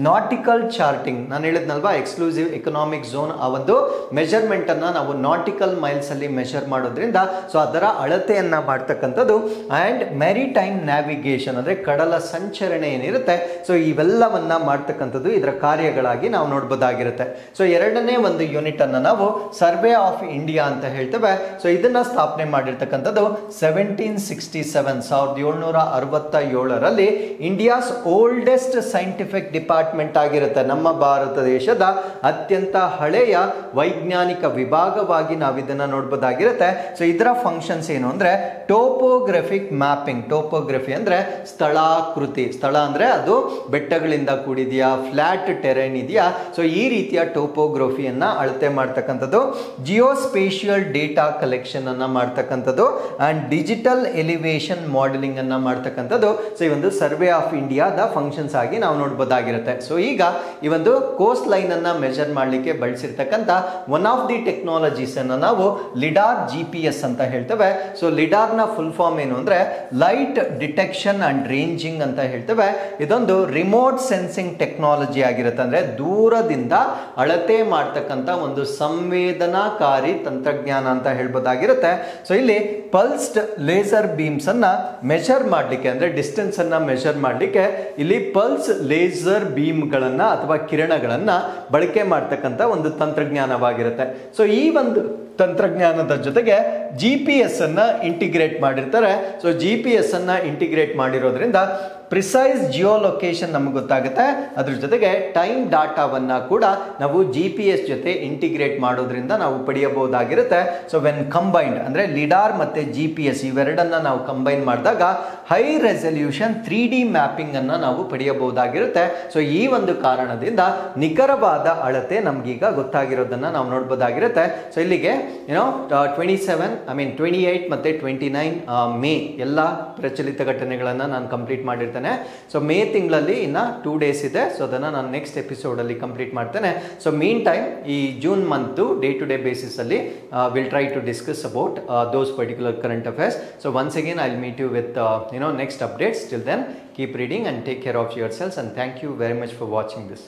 ನಾಟಿಕಲ್ ಚಾರ್ಟಿಂಗ್ ನಾನು ಹೇಳಿದ್ನಲ್ವಾ ಎಕ್ಸ್ಕ್ಲೂಸಿವ್ ಎಕನಾಮಿಕ್ ಝೋನ್ ಆ ಒಂದು ಮೆಜರ್ಮೆಂಟ್ ಅನ್ನ ನಾವು ನಾಟಿಕಲ್ ಮೈಲ್ಸ್ ಅಲ್ಲಿ ಮೆಷರ್ ಮಾಡೋದ್ರಿಂದ ಸೊ ಅದರ ಅಳತೆಯನ್ನ ಮಾಡ್ತಕ್ಕಂಥದ್ದು, ಅಂಡ್ ಮೆರಿಟೈಮ್ ನ್ಯಾವಿಗೇಷನ್ ಅಂದ್ರೆ ಕಡಲ ಸಂಚರಣೆ ಏನಿರುತ್ತೆ ಸೊ ಇವೆಲ್ಲವನ್ನ ಮಾಡ್ತಕ್ಕಂಥದ್ದು ಇದರ ಕಾರ್ಯಗಳಾಗಿ ನಾವು ನೋಡಬಹುದಾಗಿರುತ್ತೆ. ಸೊ ಎರಡನೇ ಒಂದು ಯೂನಿಟ್ ಅನ್ನ ನಾವು ಸರ್ವೆ ಆಫ್ ಇಂಡಿಯಾ ಅಂತ ಹೇಳ್ತೇವೆ. ಸೊ ಇದನ್ನ ಸ್ಥಾಪನೆ ಮಾಡಿರ್ತಕ್ಕಂಥದ್ದು 1767ರಲ್ಲಿ ಇಂಡಿಯಾಸ್ ಓಲ್ಡೆಸ್ಟ್ ಸೈಂಟಿಫಿಕ್ ಡಿಪಾರ್ಟ್ಮೆಂಟ್ ಆಗಿರುತ್ತೆ. ನಮ್ಮ ಭಾರತ ದೇಶದ ಅತ್ಯಂತ ಹಳೆಯ ವೈಜ್ಞಾನಿಕ ವಿಭಾಗವಾಗಿ ನಾವು ಇದನ್ನ ನೋಡಬಹುದಾಗಿರುತ್ತೆ. ಸೊ ಇದರ ಫಂಕ್ಷನ್ಸ್ ಏನು ಅಂದ್ರೆ ಟೋಪೋಗ್ರಫಿಕ್ ಮ್ಯಾಪಿಂಗ್. ಟೋಪೋಗ್ರಫಿ ಅಂದ್ರೆ ಸ್ಥಳಾಕೃತಿ, ಸ್ಥಳ ಅಂದ್ರೆ ಅದು ಬೆಟ್ಟಗಳಿಂದ ಕೂಡಿದೆಯಾ, ಫ್ಲಾಟ್ ಟೆರೈನ್ ಇದೆಯಾ, ಸೊ ಈ ರೀತಿಯ ಟೋಪೋಗ್ರಫಿಯನ್ನ ಅಳತೆ ಮಾಡ್ತಕ್ಕಂಥದ್ದು, ಜಿಯೋಸ್ಪೇಷಿಯಲ್ ಡೇಟಾ ಕಲೆಕ್ಷನ್ ಅನ್ನ ಮಾಡ್ತಕ್ಕಂಥದ್ದು, ಅಂಡ್ ಡಿಜಿಟಲ್ ಎಲಿವೇಶನ್ ಮಾಡೆಲಿಂಗ್ ಅನ್ನ ಮಾಡ್ತಕ್ಕಂಥದ್ದು. ಸೊ ಈ ಒಂದು ಸರ್ವೆ ಆಫ್ ಇಂಡಿಯಾದ ಫಂಕ್ಷನ್ಸ್ ಆಗಿ ನಾವು ನೋಡಬಹುದಾಗಿರುತ್ತೆ. ಸೊ ಈಗ ಈ ಒಂದು ಕೋಸ್ಟ್ ಲೈನ್ ಅನ್ನ ಮೆಜರ್ ಮಾಡಲಿಕ್ಕೆ ಬಳಸಿರ್ತಕ್ಕಂಥ ಒನ್ ಆಫ್ ದಿ ಟೆಕ್ನಾಲಜೀಸ್ ಅನ್ನ ನಾವು ಲಿಡಾರ್ GPS ಅಂತ ಹೇಳ್ತೇವೆ. ಸೊ ಲಿಡಾರ್ ನ ಫುಲ್ ಫಾರ್ಮ್ ಏನು ಅಂದ್ರೆ ಲೈಟ್ ಡಿಟೆಕ್ಷನ್ ಅಂಡ್ ರೇಂಜಿಂಗ್ ಅಂತ ಹೇಳ್ತೇವೆ. ಇದೊಂದು ರಿಮೋಟ್ ಸೆನ್ಸಿಂಗ್ ಟೆಕ್ನಾಲಜಿ ಆಗಿರುತ್ತೆ. ಅಂದ್ರೆ ದೂರದಿಂದ ಅಳತೆ ಮಾಡ್ತಕ್ಕಂಥ ಒಂದು ಸಂವೇದನಾಕಾರಿ ತಂತ್ರಜ್ಞಾನ ಅಂತ ಹೇಳ್ಬೋದಾಗಿರುತ್ತೆ. ಸೊ ಇಲ್ಲಿ ಪಲ್ಸ್ಡ್ ಲೇಸರ್ ಬೀಮ್ಸ್ ಅನ್ನ ಮೆಷರ್ ಮಾಡಲಿಕ್ಕೆ ಅಂದ್ರೆ ಡಿಸ್ಟೆನ್ಸ್ ಅನ್ನ ಮೆಷರ್ ಮಾಡಲಿಕ್ಕೆ ಇಲ್ಲಿ ಪಲ್ಸ್ ಲೇಸರ್ ಬೀಮ್ ಗಳನ್ನ ಅಥವಾ ಕಿರಣಗಳನ್ನ ಬಳಕೆ ಮಾಡ್ತಕ್ಕಂಥ ಒಂದು ತಂತ್ರಜ್ಞಾನವಾಗಿರುತ್ತೆ. ಸೊ ಈ ಒಂದು ತಂತ್ರಜ್ಞಾನದ ಜೊತೆಗೆ GPS ಅನ್ನ ಇಂಟಿಗ್ರೇಟ್ ಮಾಡಿರ್ತಾರೆ. ಸೊ GPS ಅನ್ನ ಇಂಟಿಗ್ರೇಟ್ ಮಾಡಿರೋದ್ರಿಂದ ಪ್ರಿಸೈಸ್ ಜಿಯೋ ಲೊಕೇಶನ್ ನಮಗೆ ಗೊತ್ತಾಗುತ್ತೆ. ಅದ್ರ ಜೊತೆಗೆ ಟೈಮ್ ಡಾಟಾವನ್ನ ಕೂಡ ನಾವು GPS ಜೊತೆ ಇಂಟಿಗ್ರೇಟ್ ಮಾಡೋದ್ರಿಂದ ನಾವು ಪಡೆಯಬಹುದಾಗಿರುತ್ತೆ. ಸೊ ವೆನ್ ಕಂಬೈನ್ಡ್ ಅಂದ್ರೆ ಲಿಡಾರ್ ಮತ್ತೆ GPS ಇವೆರಡನ್ನ ನಾವು ಕಂಬೈನ್ ಮಾಡಿದಾಗ ಹೈ ರೆಸಲ್ಯೂಷನ್ 3D ಮ್ಯಾಪಿಂಗ್ ಅನ್ನ ನಾವು ಪಡೆಯಬಹುದಾಗಿರುತ್ತೆ. ಸೊ ಈ ಒಂದು ಕಾರಣದಿಂದ ನಿಖರವಾದ ಅಳತೆ ನಮ್ಗೀಗ ಗೊತ್ತಾಗಿರೋದನ್ನ ನಾವು ನೋಡಬಹುದಾಗಿರುತ್ತೆ. ಸೊ ಇಲ್ಲಿಗೆ 28 ಮತ್ತೆ 29 ಮೇ ಎಲ್ಲ ಪ್ರಚಲಿತ ಘಟನೆಗಳನ್ನ ನಾನು ಕಂಪ್ಲೀಟ್ ಮಾಡಿರ್ತೇನೆ. ಸೊ ಮೇ ತಿಂಗಳಲ್ಲಿ ಇನ್ನ 2 days ಇದೆ. ಸೊ ಅದನ್ನ ನಾನು ನೆಕ್ಸ್ಟ್ ಎಪಿಸೋಡ್ ಅಲ್ಲಿ ಕಂಪ್ಲೀಟ್ ಮಾಡ್ತೇನೆ. ಸೊ ಮೀನ್ ಟೈಮ್ ಈ June month day to day basis ಅಲ್ಲಿ will try to discuss about those particular current affairs. So once again I will meet you with next updates. Till then, keep reading and take care of yourselves, and thank you very much for watching this.